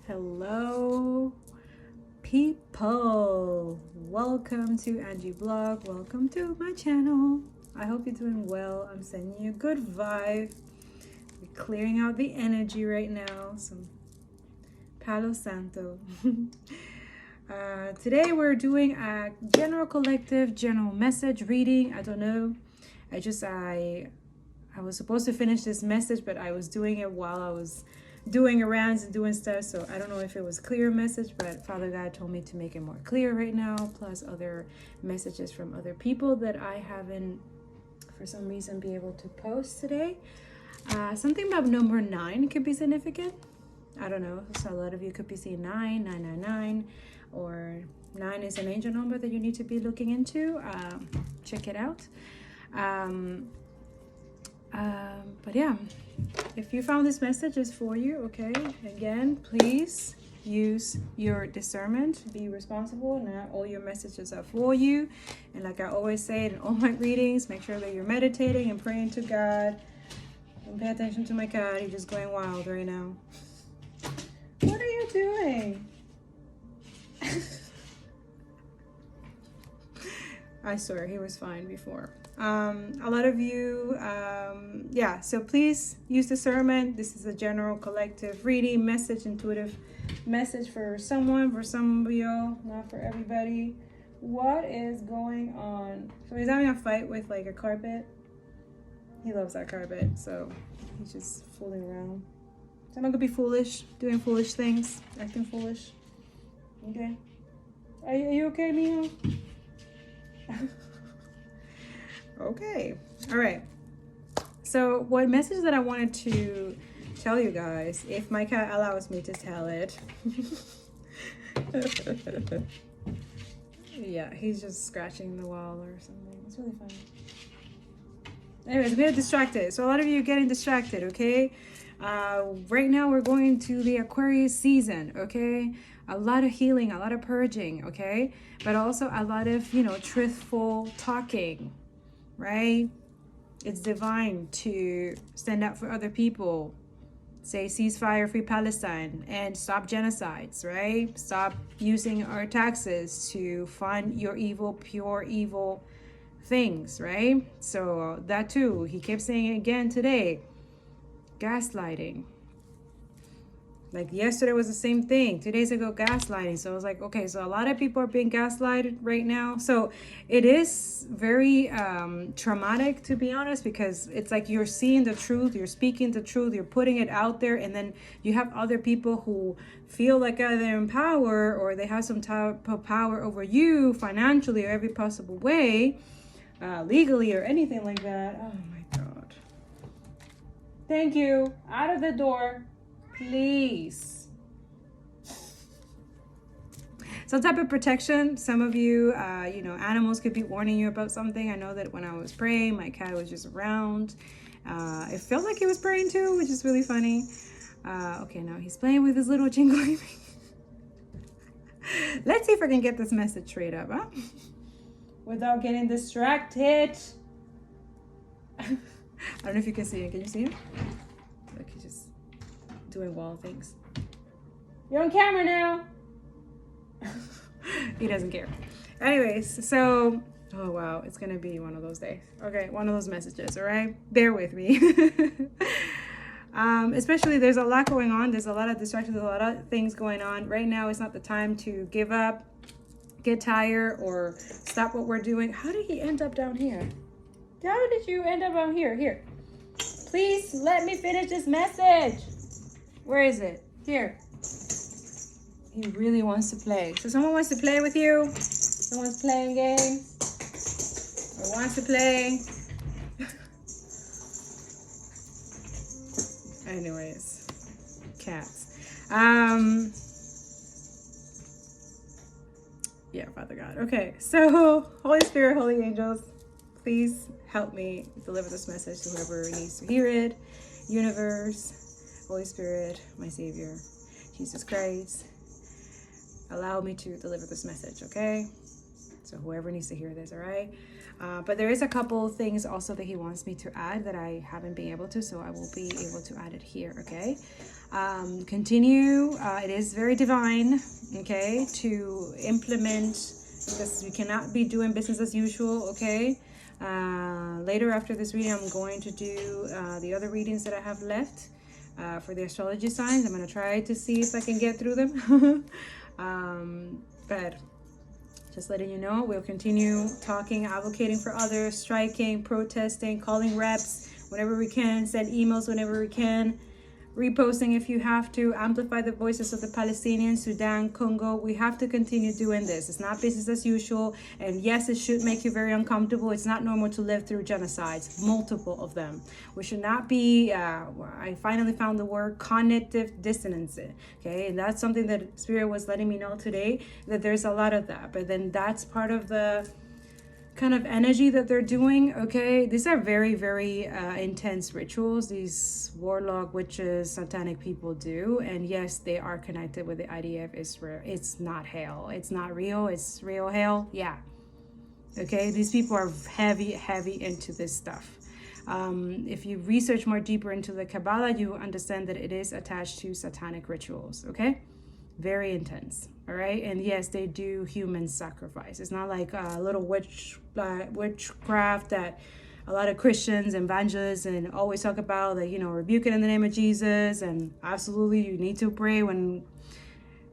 Hello, people. Welcome to Angie Blog. Welcome to my channel. I hope you're doing well. I'm sending you a good vibe. We're clearing out the energy right now. Some Palo Santo. Today we're doing a general collective, general message reading. I don't know. I was supposed to finish this message, but I was doing it while I was doing errands and doing stuff, so I don't know if it was clear message, but Father God told me to make it more clear right now, plus other messages from other people that I haven't for some reason be able to post today. Something about number 9 could be significant. I don't know, so a lot of you could be seeing 999, or 9 is an angel number that you need to be looking into. Check it out. But yeah, if you found this message is for you, okay? Again, please use your discernment. Be responsible. Not all your messages are for you. And like I always say in all my readings, make sure that you're meditating and praying to God. Don't pay attention to my cat. He's just going wild right now. What are you doing? I swear he was fine before. A lot of you, yeah, so please use discernment. This is a general collective reading message, intuitive message for someone, for some of y'all, not for everybody. What is going on? So he's having a fight with like a carpet. He loves that carpet, so he's just fooling around. Someone could be foolish, doing foolish things, acting foolish. Okay. Are you okay, Mio? Okay, all right. So what message that I wanted to tell you guys, if my cat allows me to tell it. Yeah, he's just scratching the wall or something. It's really funny. Anyways, I'm getting distracted. So a lot of you are getting distracted, okay? Right now we're going to the Aquarius season, okay? A lot of healing, a lot of purging, okay? But also a lot of, truthful talking, right? It's divine to stand up for other people. Say ceasefire, free Palestine, and stop genocides, right? Stop using our taxes to fund your evil, pure evil things, right? So that too, he kept saying it again today. Gaslighting. Like yesterday was the same thing. 2 days ago, gaslighting. So I was like, okay, so a lot of people are being gaslighted right now. So it is very traumatic, to be honest, because it's like you're seeing the truth, you're speaking the truth, you're putting it out there, and then you have other people who feel like they're in power, or they have some type of power over you financially or every possible way, legally or anything like that. Oh my God. Thank you. Out of the door. Please. Some type of protection. Some of you, animals could be warning you about something. I know that when I was praying, my cat was just around. It felt like he was praying too, which is really funny. Okay, now he's playing with his little jingling. Let's see if I can get this message straight up, huh? Without getting distracted. I don't know if you can see it. Can you see him? Look, he's just doing wild things. You're on camera now. He doesn't care. Anyways, so oh wow, it's gonna be one of those days. Okay, one of those messages. All right, bear with me. Especially there's a lot going on. There's a lot of distractions, a lot of things going on right now. It's not the time to give up, get tired, or stop what we're doing. How did he end up down here? How did you end up down here? Here, please let me finish this message. Where is it? Here. He really wants to play. So someone wants to play with you? Someone's playing games? Or wants to play? Anyways. Cats. Yeah, Father God. Okay, so Holy Spirit, Holy Angels, please help me deliver this message to whoever needs to hear it. Universe, Holy Spirit, my Savior, Jesus Christ, allow me to deliver this message, okay? So whoever needs to hear this, all right? But there is a couple things also that he wants me to add that I haven't been able to, so I will be able to add it here, okay? Continue. It is very divine, okay, to implement, because we cannot be doing business as usual, okay? Later after this reading, I'm going to do the other readings that I have left for the astrology signs. I'm going to try to see if I can get through them. But just letting you know, we'll continue talking, advocating for others, striking, protesting, calling reps whenever we can, send emails whenever we can, reposting if you have to, amplify the voices of the Palestinians, Sudan, Congo. We have to continue doing this. It's not business as usual. And yes, it should make you very uncomfortable. It's not normal to live through genocides, multiple of them. We should not be, I finally found the word, cognitive dissonance. Okay, and that's something that Spirit was letting me know today, that there's a lot of that. But then that's part of the kind of energy that they're doing, okay? These are very, very intense rituals these warlock, witches, satanic people do. And yes, they are connected with the idea of Israel. It's not hell. It's not real. It's real hell. Yeah. Okay? These people are heavy into this stuff. If you research more deeper into the Kabbalah, you understand that it is attached to satanic rituals, okay? Very intense. All right. And yes, they do human sacrifice. It's not like a little witchcraft that a lot of Christians and evangelists and always talk about, that, you know, rebuke it in the name of Jesus. And absolutely, you need to pray when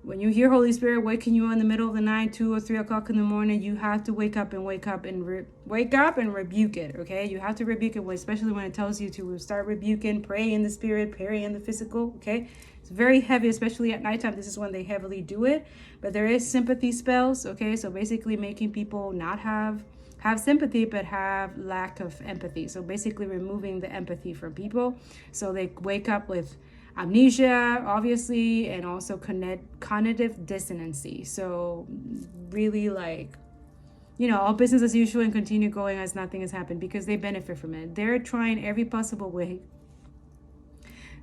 you hear Holy Spirit waking you in the middle of the night, 2 or 3 o'clock in the morning. You have to wake up and rebuke it. Okay. You have to rebuke it, especially when it tells you to start rebuking, pray in the spirit, pray in the physical. Okay. It's very heavy, especially at nighttime. This is when they heavily do it. But there is sympathy spells, okay? So basically making people not have sympathy, but have lack of empathy. So basically removing the empathy from people. So they wake up with amnesia, obviously, and also cognitive dissonance. So really, like, you know, all business as usual and continue going as nothing has happened, because they benefit from it. They're trying every possible way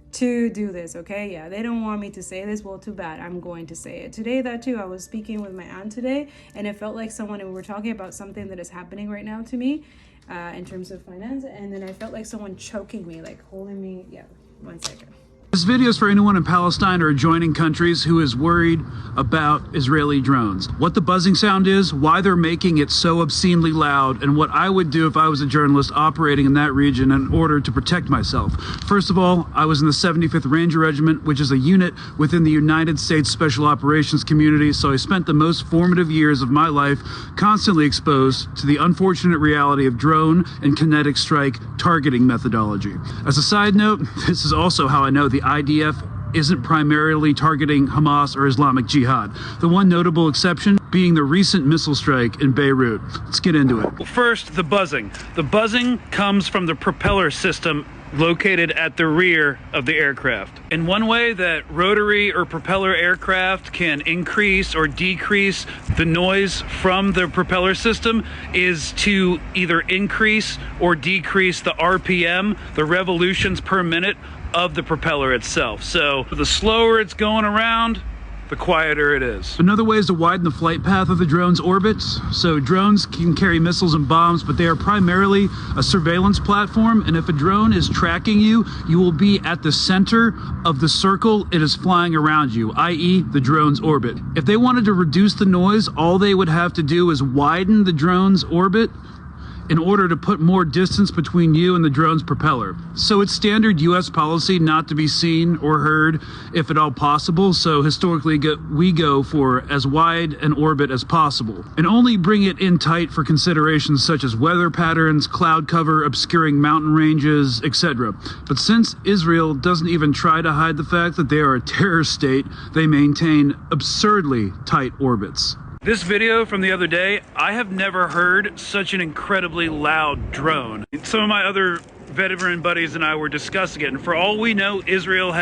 to do this, okay? Yeah, they don't want me to say this. Well, too bad. I'm going to say it. Today, that too, I was speaking with my aunt today, and it felt like someone, and we were talking about something that is happening right now to me in terms of finance, and then I felt like someone choking me, like holding me. Yeah, 1 second. This video is for anyone in Palestine or adjoining countries who is worried about Israeli drones. What the buzzing sound is, why they're making it so obscenely loud, and what I would do if I was a journalist operating in that region in order to protect myself. First of all, I was in the 75th Ranger Regiment, which is a unit within the United States Special Operations community, so I spent the most formative years of my life constantly exposed to the unfortunate reality of drone and kinetic strike targeting methodology. As a side note, this is also how I know the IDF isn't primarily targeting Hamas or Islamic Jihad. The one notable exception being the recent missile strike in Beirut. Let's get into it. First, the buzzing. The buzzing comes from the propeller system located at the rear of the aircraft. In one way that rotary or propeller aircraft can increase or decrease the noise from the propeller system is to either increase or decrease the RPM, the revolutions per minute, of the propeller itself. So the slower it's going around, the quieter it is. Another way is to widen the flight path of the drone's orbits. So drones can carry missiles and bombs, but they are primarily a surveillance platform. And if a drone is tracking you, you will be at the center of the circle it is flying around you, i.e. the drone's orbit. If they wanted to reduce the noise, all they would have to do is widen the drone's orbit in order to put more distance between you and the drone's propeller. So it's standard US policy not to be seen or heard if at all possible, so historically we go for as wide an orbit as possible, and only bring it in tight for considerations such as weather patterns, cloud cover, obscuring mountain ranges, etc. But since Israel doesn't even try to hide the fact that they are a terror state, they maintain absurdly tight orbits. This video from the other day, I have never heard such an incredibly loud drone. Some of my other veteran buddies and I were discussing it, and for all we know, Israel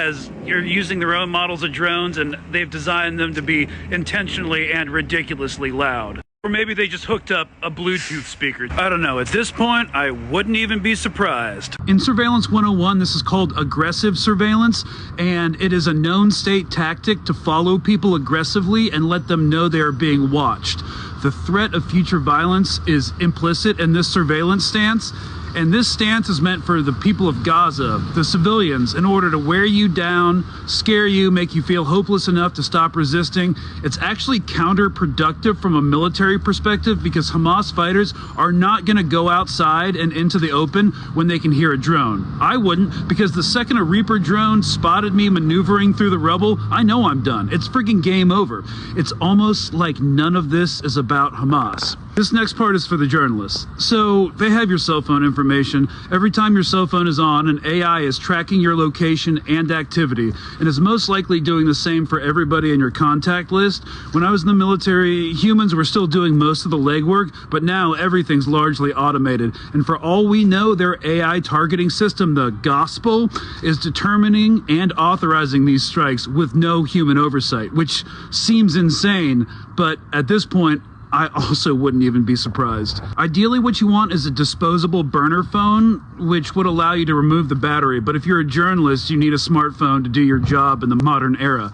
you're using their own models of drones, and they've designed them to be intentionally and ridiculously loud. Or maybe they just hooked up a Bluetooth speaker. I don't know. At this point, I wouldn't even be surprised. In Surveillance 101, this is called aggressive surveillance, and it is a known state tactic to follow people aggressively and let them know they are being watched. the threat of future violence is implicit in this surveillance stance. And this stance is meant for the people of Gaza, the civilians, in order to wear you down, scare you, make you feel hopeless enough to stop resisting. It's actually counterproductive from a military perspective because Hamas fighters are not going to go outside and into the open when they can hear a drone. I wouldn't, because the second a Reaper drone spotted me maneuvering through the rubble, I know I'm done. It's freaking game over. It's almost like none of this is about Hamas. This next part is for the journalists. So they have your cell phone information. Every time your cell phone is on, an AI is tracking your location and activity, and is most likely doing the same for everybody in your contact list. When I was in the military, humans were still doing most of the legwork, but now everything's largely automated. And for all we know, their AI targeting system, the Gospel, is determining and authorizing these strikes with no human oversight, which seems insane, but at this point, I also wouldn't even be surprised. Ideally, what you want is a disposable burner phone, which would allow you to remove the battery. But if you're a journalist, you need a smartphone to do your job in the modern era.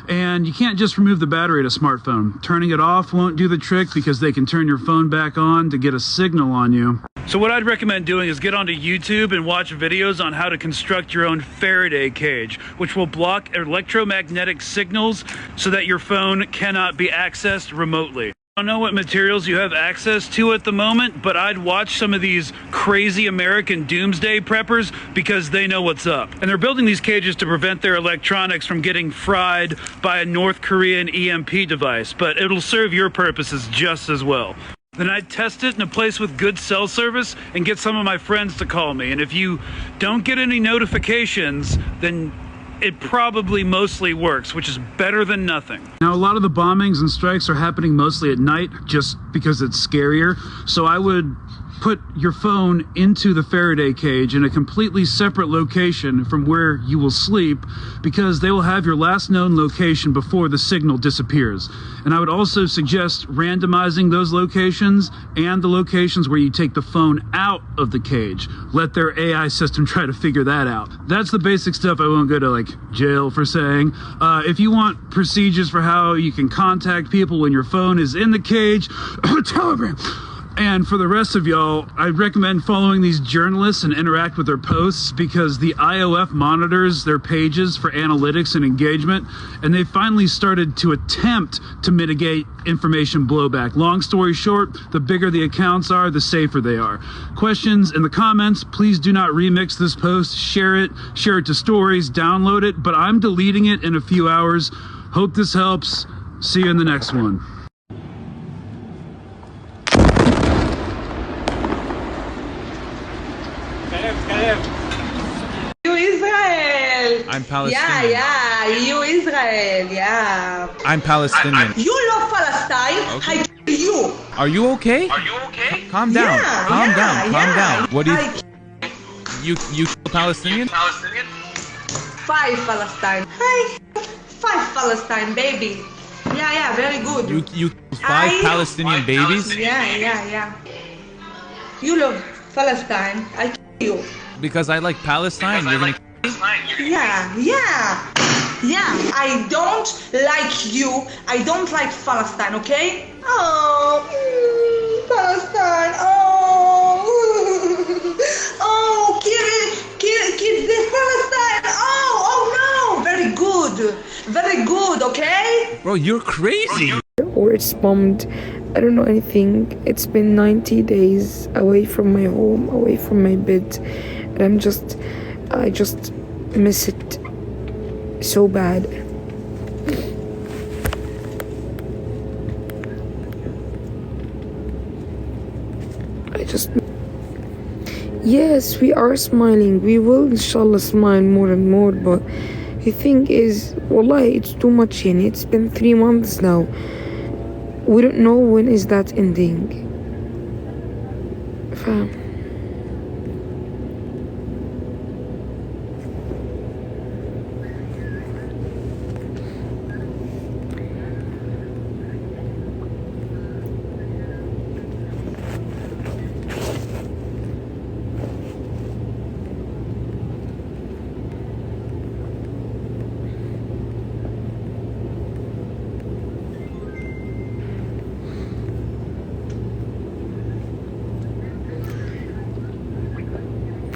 And you can't just remove the battery at a smartphone. Turning it off won't do the trick because they can turn your phone back on to get a signal on you. So what I'd recommend doing is get onto YouTube and watch videos on how to construct your own Faraday cage, which will block electromagnetic signals so that your phone cannot be accessed remotely. I don't know what materials you have access to at the moment, but I'd watch some of these crazy American doomsday preppers because they know what's up. And they're building these cages to prevent their electronics from getting fried by a North Korean EMP device, but it'll serve your purposes just as well. Then I'd test it in a place with good cell service and get some of my friends to call me. And if you don't get any notifications, then it probably mostly works, which is better than nothing. Now, a lot of the bombings and strikes are happening mostly at night just because it's scarier. So I would put your phone into the Faraday cage in a completely separate location from where you will sleep, because they will have your last known location before the signal disappears. And I would also suggest randomizing those locations and the locations where you take the phone out of the cage. Let their AI system try to figure that out. That's the basic stuff I won't go to like jail for saying. If you want procedures for how you can contact people when your phone is in the cage, Telegram. And for the rest of y'all, I recommend following these journalists and interact with their posts, because the IOF monitors their pages for analytics and engagement, and they finally started to attempt to mitigate information blowback. Long story short, the bigger the accounts are, the safer they are. Questions in the comments. Please do not remix this post. Share it to stories, download it, but I'm deleting it in a few hours. Hope this helps. See you in the next one. You Israel. I'm Palestinian. Yeah, you Israel. Yeah. I'm Palestinian. You love Palestine. Okay. I kill you. Are you okay? Calm down. Yeah, Calm yeah, down. Calm yeah. down. What do I you kill Palestinian? 5 Palestine. Hi. 5 Palestine, baby. Yeah, very good. You kill 5 Palestinian babies? Yeah. You love Palestine. I kill you. Because I like Palestine, you're gonna Yeah. I don't like you. I don't like Palestine, okay? Oh, Palestine. Oh, kill the Palestine. Oh no. Very good, okay? Bro, you're crazy. Or it's bombed. I don't know anything. It's been 90 days away from my home, away from my bed, and I just miss it so bad. Yes, we are smiling. We will inshallah smile more and more, but the thing is, wallahi, it's too much, yani. It's been 3 months now. We don't know when is that ending. Fam.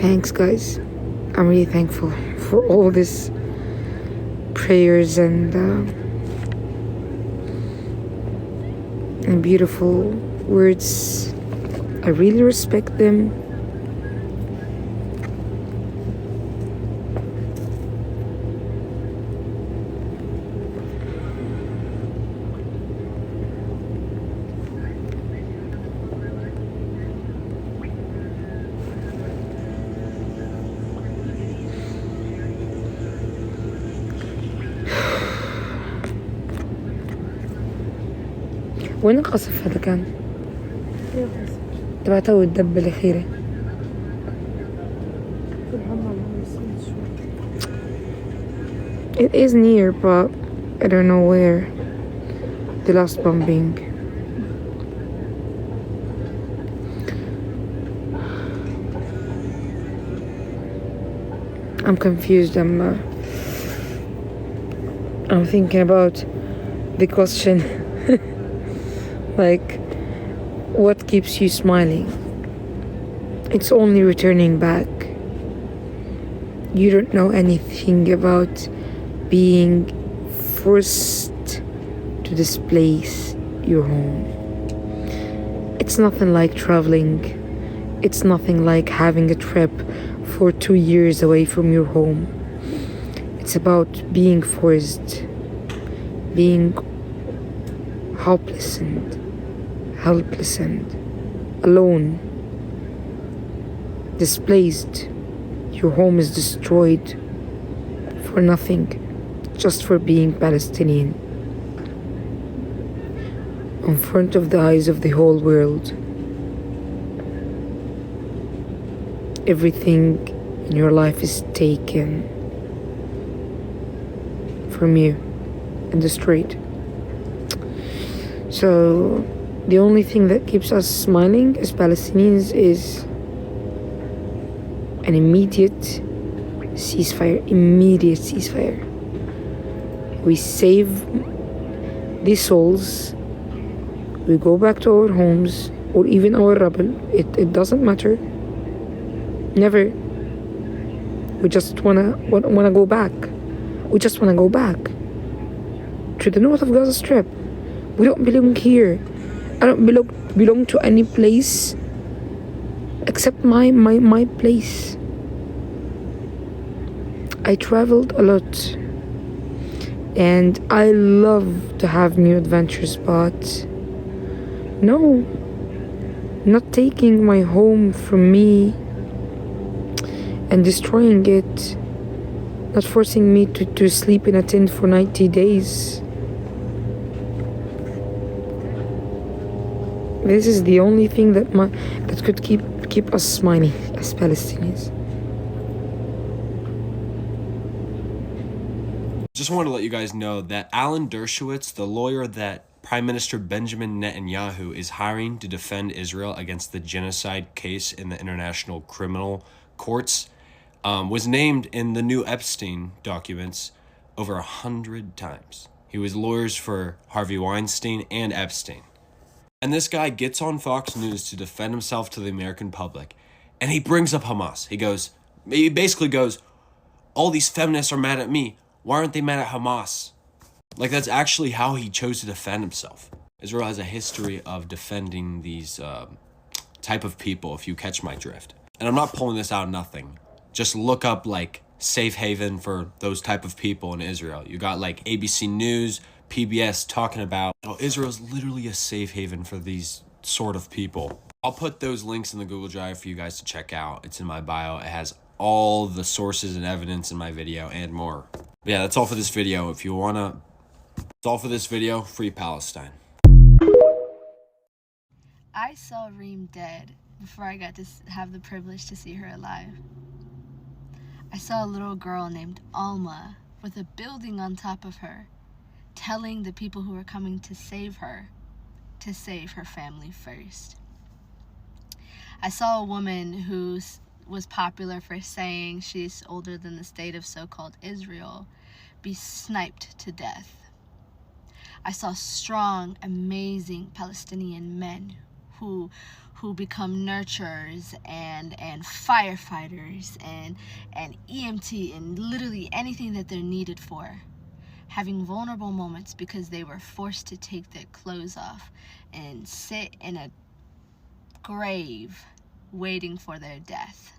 thanks, guys. I'm really thankful for all this prayers and beautiful words. I really respect them. وين القصف هذا كان؟ تبع تو الدبة الأخيرة. It is near, but I don't know where. The last bombing. I'm confused. I'm thinking about the question. Like, what keeps you smiling? It's only returning back. You don't know anything about being forced to displace your home. It's nothing like traveling. It's nothing like having a trip for 2 years away from your home. It's about being forced, being helpless and alone, displaced. Your home is destroyed for nothing, just for being Palestinian, in front of the eyes of the whole world. Everything in your life is taken from you and destroyed. So the only thing that keeps us smiling as Palestinians is an immediate ceasefire. We save these souls, we go back to our homes, or even our rubble. It doesn't matter. Never. We just wanna go back. We just wanna go back to the north of Gaza Strip. We don't belong here. I don't belong to any place except my place. I traveled a lot and I love to have new adventures, but no, not taking my home from me and destroying it, not forcing me to sleep in a tent for 90 days. This is the only thing that could keep us smiling as Palestinians. Just want to let you guys know that Alan Dershowitz, the lawyer that Prime Minister Benjamin Netanyahu is hiring to defend Israel against the genocide case in the International Criminal Courts, was named in the new Epstein documents over 100 times. He was lawyers for Harvey Weinstein and Epstein. And this guy gets on Fox News to defend himself to the American public. And he brings up Hamas. He basically goes, all these feminists are mad at me. Why aren't they mad at Hamas? Like, that's actually how he chose to defend himself. Israel has a history of defending these type of people, if you catch my drift. And I'm not pulling this out of nothing. Just look up, like, safe haven for those type of people in Israel. You got, like, ABC News, PBS talking about, oh, Israel's literally a safe haven for these sort of people. I'll put those links in the Google Drive for you guys to check out. It's in my bio. It has all the sources and evidence in my video and more. But yeah, that's all for this video. If you wanna, that's all for this video. Free Palestine. I saw Reem dead before I got to have the privilege to see her alive. I saw a little girl named Alma with a building on top of her, telling the people who were coming to save her family first. I saw a woman who was popular for saying she's older than the state of so-called Israel be sniped to death. I saw strong, amazing Palestinian men who who become nurturers and firefighters and EMT and literally anything that they're needed for, having vulnerable moments because they were forced to take their clothes off and sit in a grave waiting for their death.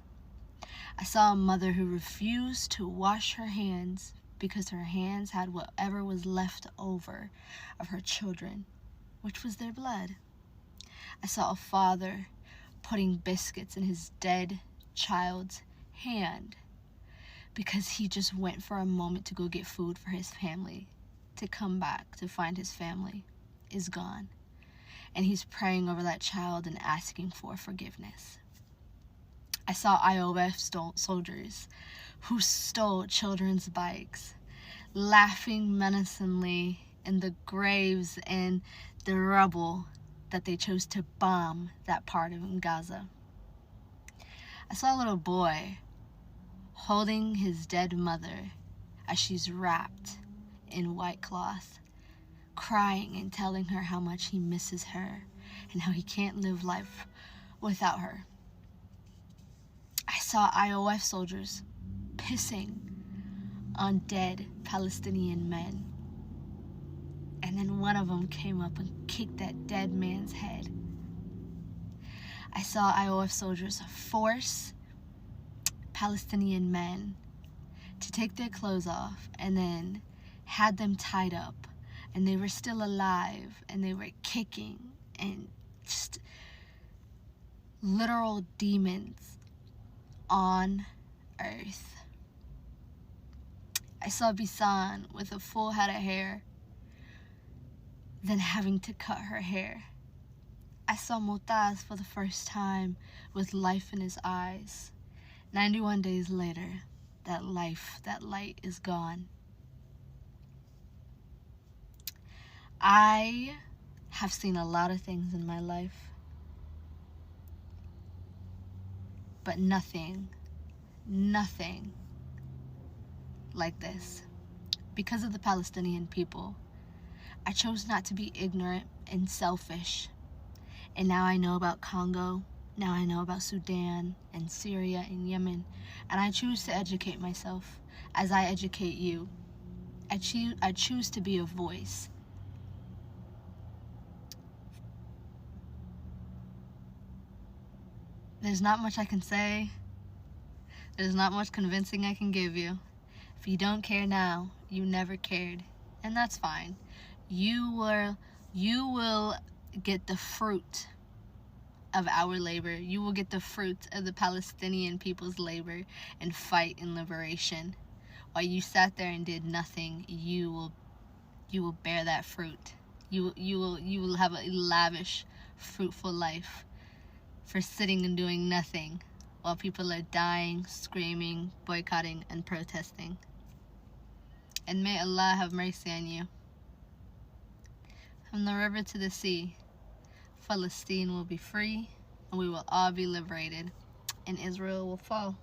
I saw a mother who refused to wash her hands because her hands had whatever was left over of her children, which was their blood. I saw a father putting biscuits in his dead child's hand because he just went for a moment to go get food for his family, to come back to find his family is gone. And he's praying over that child and asking for forgiveness. I saw IOF soldiers who stole children's bikes, laughing menacingly in the graves and the rubble that they chose to bomb that part of Gaza. I saw a little boy holding his dead mother as she's wrapped in white cloth, crying and telling her how much he misses her and how he can't live life without her. I saw IOF soldiers pissing on dead Palestinian men. And then one of them came up and kicked that dead man's head. I saw IOF soldiers force Palestinian men to take their clothes off and then had them tied up. And they were still alive and they were kicking and just literal demons on earth. I saw Bisan with a full head of hair, then having to cut her hair. I saw Mutaz for the first time with life in his eyes. 91 days later, that light is gone. I have seen a lot of things in my life, but nothing like this. Because of the Palestinian people, I chose not to be ignorant and selfish. And now I know about Congo, now I know about Sudan and Syria and Yemen, and I choose to educate myself as I educate you. I choose to be a voice. There's not much I can say. There's not much convincing I can give you. If you don't care now, you never cared. And that's fine. You will get the fruit of our labor. You will get the fruit of the Palestinian people's labor and fight and liberation. While you sat there and did nothing, you will bear that fruit. You will have a lavish, fruitful life for sitting and doing nothing while people are dying, screaming, boycotting, and protesting. And may Allah have mercy on you. From the river to the sea, Palestine will be free, and we will all be liberated, and Israel will fall.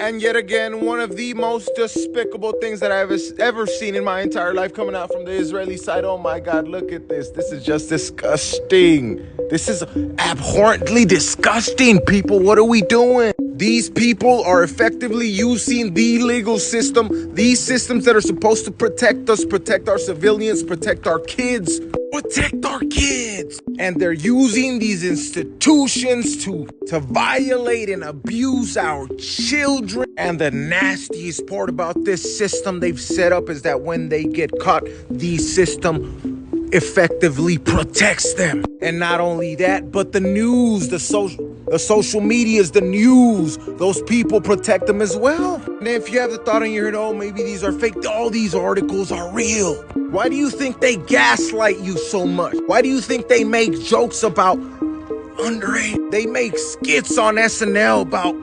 And yet again, one of the most despicable things that I've ever seen in my entire life coming out from the Israeli side. Oh my God, look at this. This is just disgusting. This is abhorrently disgusting, people. What are we doing? These people are effectively using the legal system, these systems that are supposed to protect us, protect our civilians, protect our kids. Protect our kids. And they're using these institutions to violate and abuse our children. And the nastiest part about this system they've set up is that when they get caught, the system effectively protects them. And not only that, but the news, the social medias, the news, those people protect them as well. And if you have the thought in your head, oh, maybe these are fake, all these articles are real. Why do you think they gaslight you so much? Why do you think they make jokes about underage? They make skits on SNL about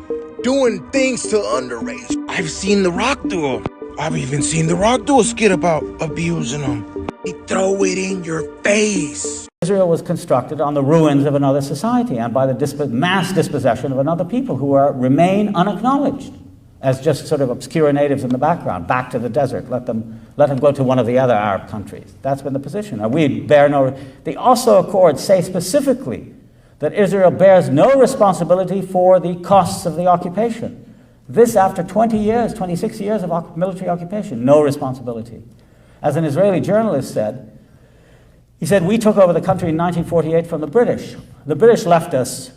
doing things to underage. I've seen The Rock do it. I've even seen The Rock do a skit about abusing them. They throw it in your face. Israel was constructed on the ruins of another society and by the mass dispossession of another people who remain unacknowledged. as just sort of obscure natives in the background, back to the desert, let them go to one of the other Arab countries. That's been the position. And we bear no... The Oslo Accords say specifically that Israel bears no responsibility for the costs of the occupation. This after 20 years, 26 years of military occupation, no responsibility. As an Israeli journalist said, he said, we took over the country in 1948 from the British. The British left us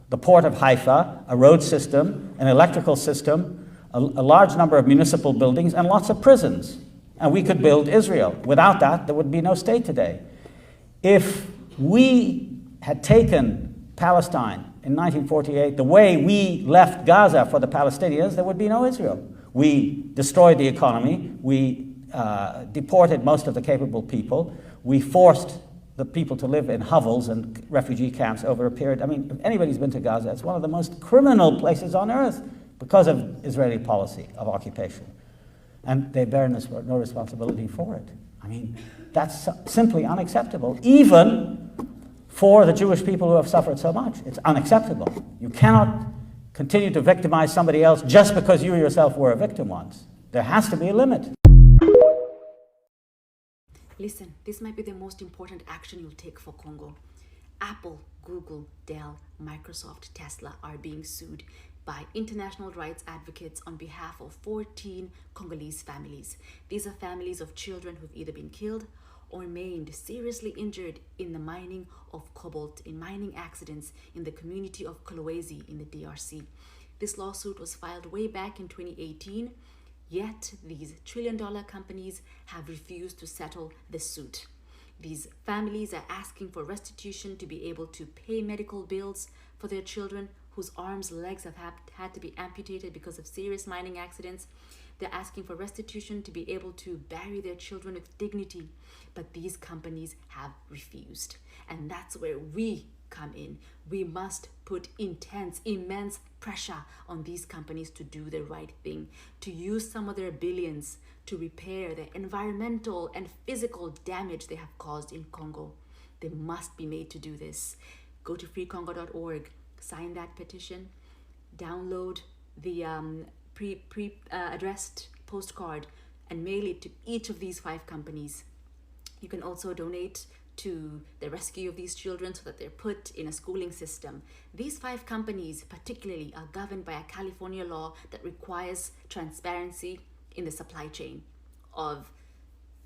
the port of Haifa, a road system, an electrical system, a large number of municipal buildings, and lots of prisons. And we could build Israel. Without that, there would be no state today. If we had taken Palestine in 1948 the way we left Gaza for the Palestinians, there would be no Israel. We destroyed the economy. We deported most of the capable people. We forced the people to live in hovels and refugee camps over a period. I mean, if anybody's been to Gaza, it's one of the most criminal places on earth because of Israeli policy of occupation. And they bear no responsibility for it. I mean, that's simply unacceptable, even for the Jewish people who have suffered so much. It's unacceptable. You cannot continue to victimize somebody else just because you yourself were a victim once. There has to be a limit. Listen, this might be the most important action you'll take for Congo. Apple, Google, Dell, Microsoft, Tesla are being sued by international rights advocates on behalf of 14 Congolese families. These are families of children who've either been killed or maimed, seriously injured in the mining of cobalt, in mining accidents in the community of Kolwezi in the DRC. This lawsuit was filed way back in 2018, yet these trillion-dollar companies have refused to settle the suit. These families are asking for restitution to be able to pay medical bills for their children whose arms, legs have had to be amputated because of serious mining accidents. They're asking for restitution to be able to bury their children with dignity. But these companies have refused. And that's where we come in. We must put intense, immense pressure on these companies to do the right thing, to use some of their billions to repair the environmental and physical damage they have caused in Congo. They must be made to do this. Go to freecongo.org, sign that petition, download the addressed postcard and mail it to each of these 5 companies. You can also donate to the rescue of these children so that they're put in a schooling system. These 5 companies particularly are governed by a California law that requires transparency in the supply chain of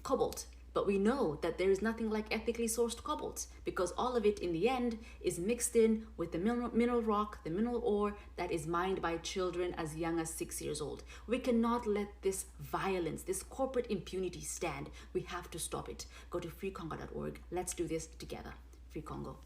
cobalt. But we know that there is nothing like ethically sourced cobalt because all of it in the end is mixed in with the mineral rock, the mineral ore that is mined by children as young as 6 years old. We cannot let this violence, this corporate impunity stand. We have to stop it. Go to freecongo.org. Let's do this together. Free Congo.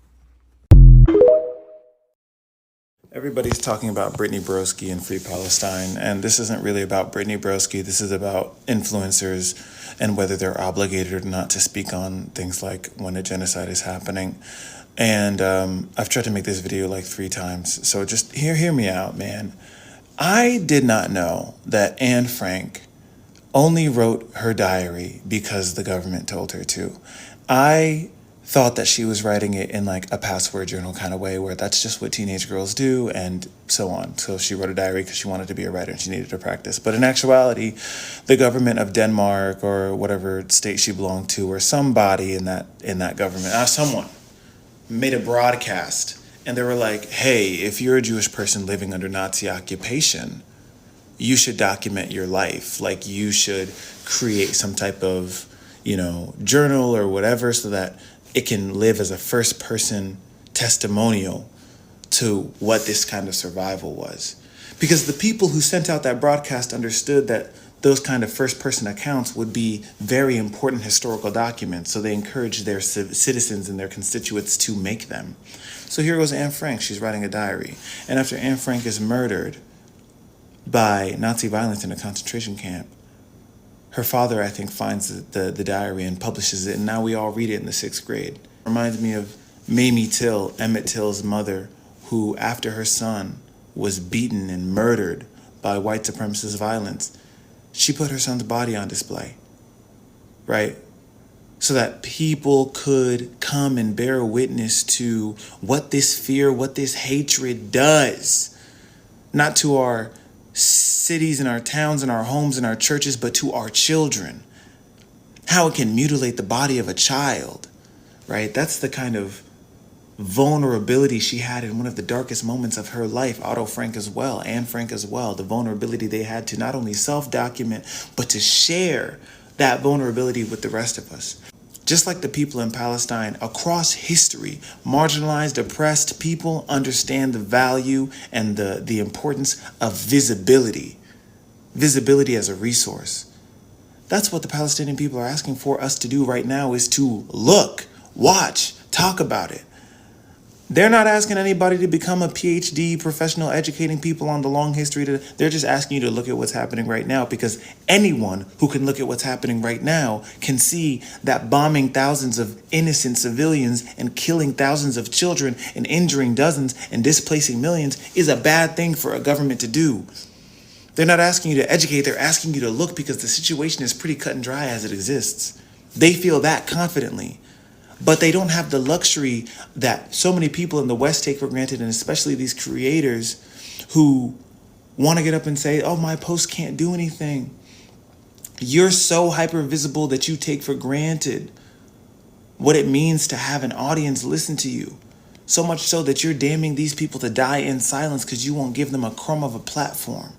Everybody's talking about Brittany Broski and Free Palestine, and this isn't really about Brittany Broski. This is about influencers and whether they're obligated or not to speak on things like when a genocide is happening. And I've tried to make this video like 3 times, so just hear me out, man. I did not know that Anne Frank only wrote her diary because the government told her to. I thought that she was writing it in like a password journal kind of way where that's just what teenage girls do and so on. So she wrote a diary because she wanted to be a writer and she needed to practice. But in actuality, the government of Denmark or whatever state she belonged to or somebody in that government, someone made a broadcast and they were like, hey, if you're a Jewish person living under Nazi occupation, you should document your life. Like you should create some type of, journal or whatever so that it can live as a first-person testimonial to what this kind of survival was. Because the people who sent out that broadcast understood that those kind of first-person accounts would be very important historical documents, so they encouraged their citizens and their constituents to make them. So here goes Anne Frank. She's writing a diary. And after Anne Frank is murdered by Nazi violence in a concentration camp, her father, I think, finds the diary and publishes it, and now we all read it in the 6th grade. Reminds me of Mamie Till, Emmett Till's mother, who, after her son was beaten and murdered by white supremacist violence, she put her son's body on display, right? So that people could come and bear witness to what this fear, what this hatred does, not to our cities, in our towns, in our homes, in our churches, but to our children. How it can mutilate the body of a child, right? That's the kind of vulnerability she had in one of the darkest moments of her life. Otto Frank as well, Anne Frank as well. The vulnerability they had to not only self-document, but to share that vulnerability with the rest of us. Just like the people in Palestine, across history, marginalized, oppressed people understand the value and the importance of visibility. Visibility as a resource. That's what the Palestinian people are asking for us to do right now, is to look, watch, talk about it. They're not asking anybody to become a PhD professional educating people on the long history. They're just asking you to look at what's happening right now, because anyone who can look at what's happening right now can see that bombing thousands of innocent civilians and killing thousands of children and injuring dozens and displacing millions is a bad thing for a government to do. They're not asking you to educate, they're asking you to look, because the situation is pretty cut and dry as it exists. They feel that confidently. But they don't have the luxury that so many people in the West take for granted, and especially these creators who want to get up and say, oh, my post can't do anything. You're so hyper visible that you take for granted what it means to have an audience listen to you. So much so that you're damning these people to die in silence because you won't give them a crumb of a platform.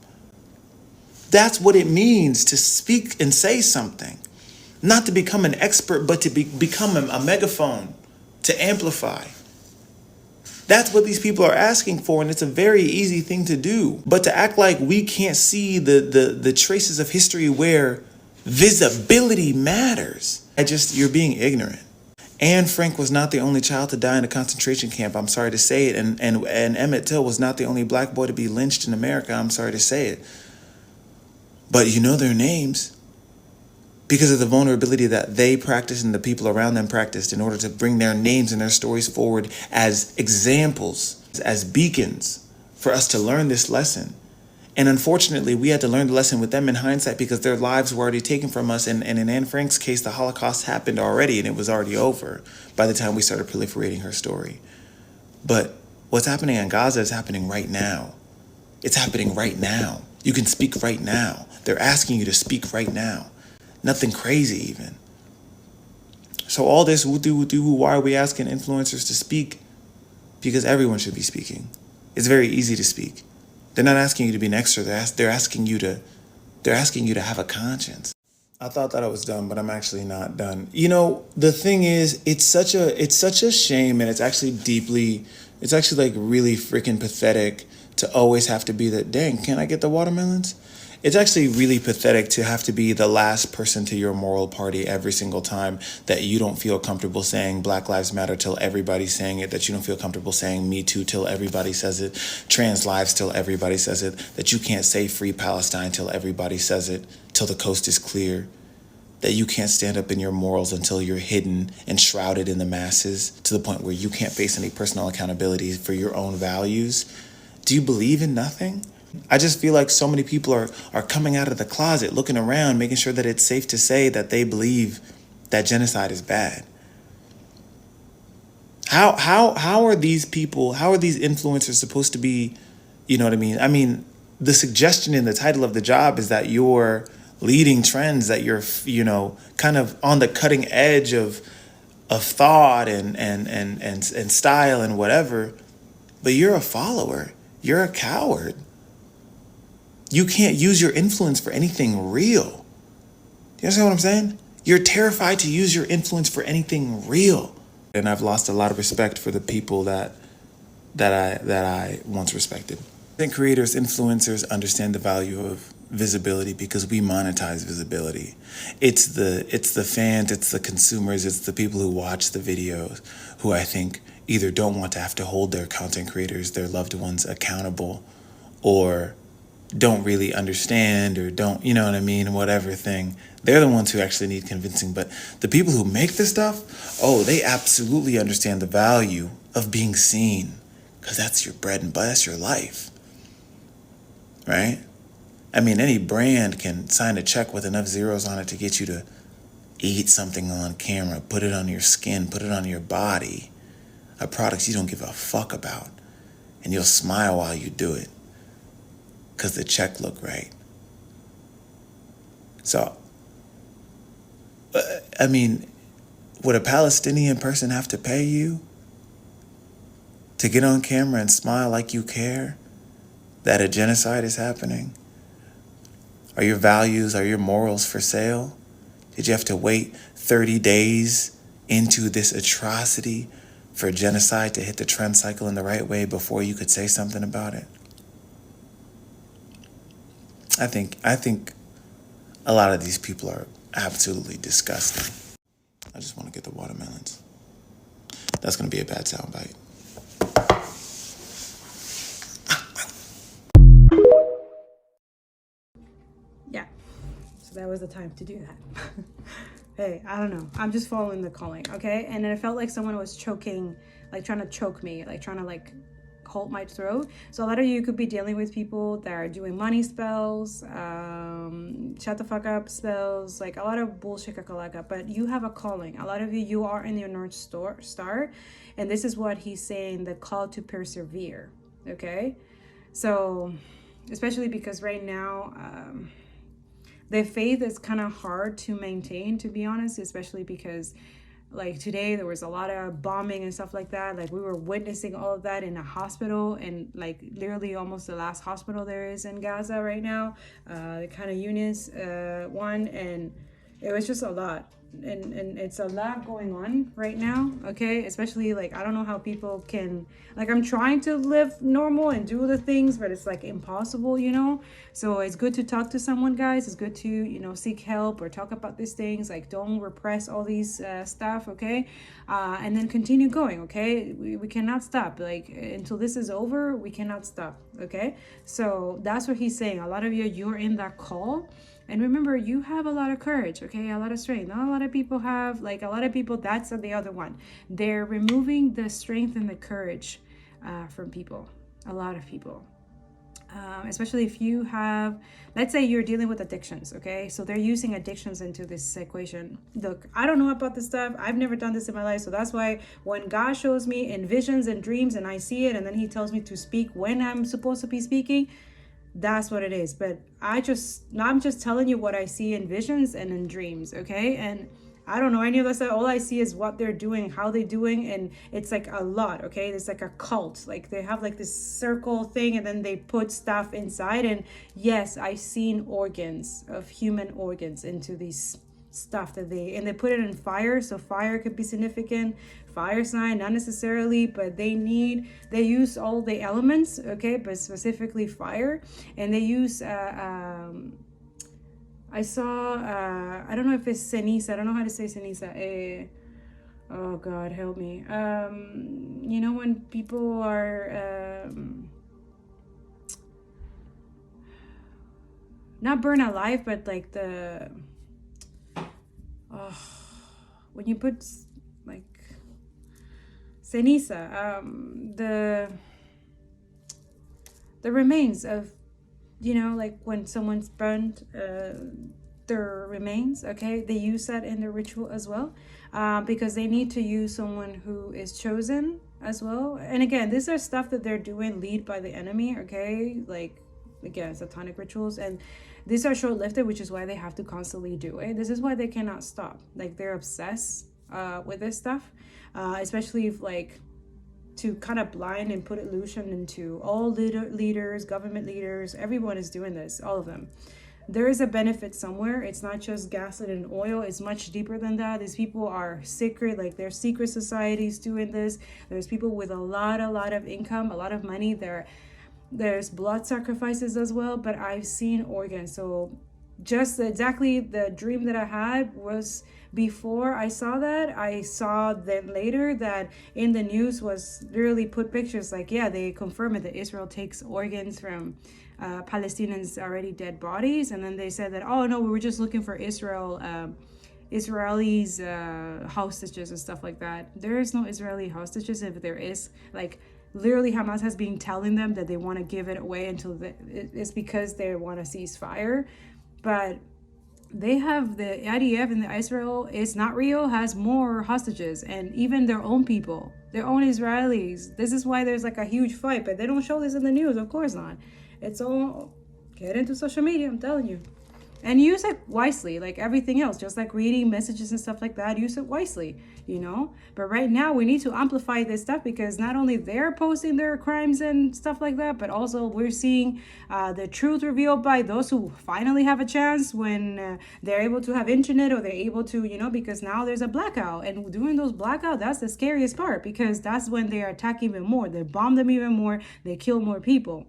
That's what it means to speak and say something. Not to become an expert, but to become a megaphone, to amplify. That's what these people are asking for, and it's a very easy thing to do. But to act like we can't see the traces of history where visibility matters, you're being ignorant. Anne Frank was not the only child to die in a concentration camp, I'm sorry to say it, and Emmett Till was not the only black boy to be lynched in America, I'm sorry to say it. But you know their names. Because of the vulnerability that they practiced and the people around them practiced in order to bring their names and their stories forward as examples, as beacons for us to learn this lesson. And unfortunately, we had to learn the lesson with them in hindsight because their lives were already taken from us. And in Anne Frank's case, the Holocaust happened already and it was already over by the time we started proliferating her story. But what's happening in Gaza is happening right now. It's happening right now. You can speak right now. They're asking you to speak right now. Nothing crazy even. So all this woo-doo, why are we asking influencers to speak? Because everyone should be speaking. It's very easy to speak. They're not asking you to be an extra. They're asking you to have a conscience. I thought that I was done, but I'm actually not done. You know, the thing is, it's such a shame, and it's actually like really freaking pathetic to always have to be that, dang, can I get the watermelons? It's actually really pathetic to have to be the last person to your moral party every single time, that you don't feel comfortable saying Black Lives Matter till everybody's saying it, that you don't feel comfortable saying Me Too till everybody says it, trans lives till everybody says it, that you can't say Free Palestine till everybody says it, till the coast is clear, that you can't stand up in your morals until you're hidden and shrouded in the masses to the point where you can't face any personal accountability for your own values. Do you believe in nothing? I just feel like so many people are coming out of the closet, looking around, making sure that it's safe to say that they believe that genocide is bad. How are these people, how are these influencers supposed to be, you know what I mean? I mean, the suggestion in the title of the job is that you're leading trends, that you're, you know, kind of on the cutting edge of thought and style and whatever, but you're a follower. You're a coward. You can't use your influence for anything real. You understand what I'm saying? You're terrified to use your influence for anything real. And I've lost a lot of respect for the people that I once respected. I think creators, influencers understand the value of visibility because we monetize visibility. It's the fans, it's the consumers, it's the people who watch the videos who I think either don't want to have to hold their content creators, their loved ones accountable, or don't really understand, or don't, you know what I mean, whatever thing. They're the ones who actually need convincing. But the people who make this stuff, oh, they absolutely understand the value of being seen, because that's your bread and butter, that's your life, right? I mean, any brand can sign a check with enough zeros on it to get you to eat something on camera, put it on your skin, put it on your body, a product you don't give a fuck about, and you'll smile while you do it. because the check looked right. So, I mean, would a Palestinian person have to pay you to get on camera and smile like you care that a genocide is happening? Are your values, are your morals for sale? Did you have to wait 30 days into this atrocity for genocide to hit the trend cycle in the right way before you could say something about it? I think a lot of these people are absolutely disgusting. I just want to get the watermelons. That's going to be a bad soundbite. Yeah. So that was the time to do that. Hey, I don't know. I'm just following the calling, okay? And then it felt like someone was choking, like trying to choke me, like trying to like hold my throat. So a lot of you could be dealing with people that are doing money spells, shut the fuck up spells, like a lot of bullshit kakalaka. But you have a calling. A lot of you are in your North Star, and this is what he's saying: the call to persevere. Okay, so especially because right now. The faith is kind of hard to maintain, to be honest, especially because like today there was a lot of bombing and stuff like that. Like we were witnessing all of that in a hospital, and like literally almost the last hospital there is in Gaza right now, the kind of Eunice one, and it was just a lot. And it's a lot going on right now, okay? Especially like I don't know how people can, like, I'm trying to live normal and do the things, but it's like impossible, you know? So it's good to talk to someone, guys. It's good to, you know, seek help or talk about these things. Like, don't repress all these stuff, okay? And then continue going, okay? We cannot stop. Like, until this is over, we cannot stop, okay? So that's what he's saying. A lot of you're in that call. And remember, you have a lot of courage, okay? A lot of strength. Not a lot of people have, like, a lot of people, that's the other one. They're removing the strength and the courage from people. A lot of people. Especially if you have, let's say you're dealing with addictions, okay? So they're using addictions into this equation. Look, I don't know about this stuff. I've never done this in my life. So that's why when God shows me in visions and dreams and I see it, and then he tells me to speak when I'm supposed to be speaking, that's what it is. But I'm just telling you what I see in visions and in dreams, okay? And I don't know any of that stuff. All I see is what they're doing, how they're doing, and it's like a lot, okay? It's like a cult. Like they have like this circle thing, and then they put stuff inside. And yes, I've seen organs of human organs into these stuff that they put it in fire. So fire could be significant. Fire sign, not necessarily, but they use all the elements, okay, but specifically fire. And they use I saw I don't know if it's ceniza. I don't know how to say ceniza. Oh God, help me. You know when people are not burn alive, but like when you put like ceniza, the remains of, you know, like when someone's burned their remains, okay, they use that in the ritual as well, because they need to use someone who is chosen as well. And again, these are stuff that they're doing lead by the enemy, okay, like again, satanic rituals, and these are short-lived, which is why they have to constantly do it. This is why they cannot stop. Like they're obsessed with this stuff, especially if like to kind of blind and put illusion into all leaders, government leaders. Everyone is doing this, all of them. There is a benefit somewhere. It's not just gasoline and oil. It's much deeper than that. These people are secret, like there's secret societies doing this. There's people with a lot of income, a lot of money. There's blood sacrifices as well, but I've seen organs. So just exactly the dream that I had was before I saw that. I saw then later that in the news was literally put pictures like, yeah, they confirm it that Israel takes organs from Palestinians' already dead bodies. And then they said that, oh no, we were just looking for Israelis hostages and stuff like that. There is no Israeli hostages. If there is, like, literally Hamas has been telling them that they want to give it away until it's because they want to cease fire. But they have the IDF and the Israel is not real, has more hostages, and even their own people, their own Israelis. This is why there's like a huge fight, but they don't show this in the news. Of course not. It's all Get into social media, I'm telling you. And use it wisely, like everything else, just like reading messages and stuff like that. Use it wisely, you know. But right now, we need to amplify this stuff because not only they're posting their crimes and stuff like that, but also we're seeing the truth revealed by those who finally have a chance when they're able to have internet or they're able to, you know, because now there's a blackout. And during those blackout, that's the scariest part because that's when they attack even more. They bomb them even more. They kill more people,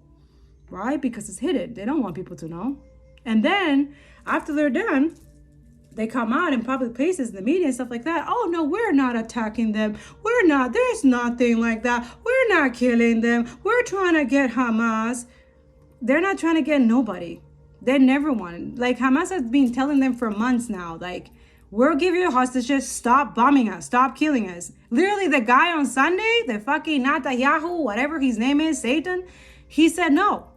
right? Because it's hidden. They don't want people to know. And then after they're done, they come out in public places, the media and stuff like that. Oh no, we're not attacking them. We're not, there's nothing like that. We're not killing them. We're trying to get Hamas. They're not trying to get nobody. They never wanted. Like Hamas has been telling them for months now, like, we'll give you hostages, stop bombing us, stop killing us. Literally the guy on Sunday, the fucking Netanyahu, whatever his name is, Satan, he said no.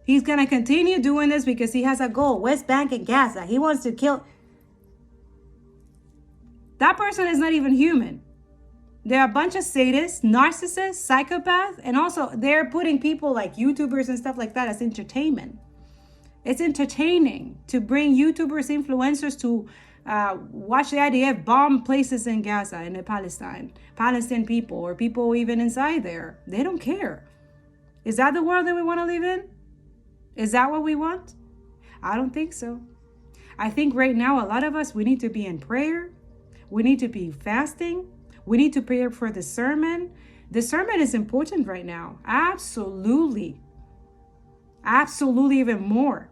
He's going to continue doing this because he has a goal, West Bank and Gaza. He wants to kill. That person is not even human. They're a bunch of sadists, narcissists, psychopaths, and also they're putting people like YouTubers and stuff like that as entertainment. It's entertaining to bring YouTubers, influencers to watch the IDF bomb places in Gaza and in Palestinian people or people even inside there. They don't care. Is that the world that we want to live in? Is that what we want? I don't think so. I think right now, a lot of us, we need to be in prayer. We need to be fasting. We need to pray for discernment. Discernment is important right now. Absolutely. Absolutely even more.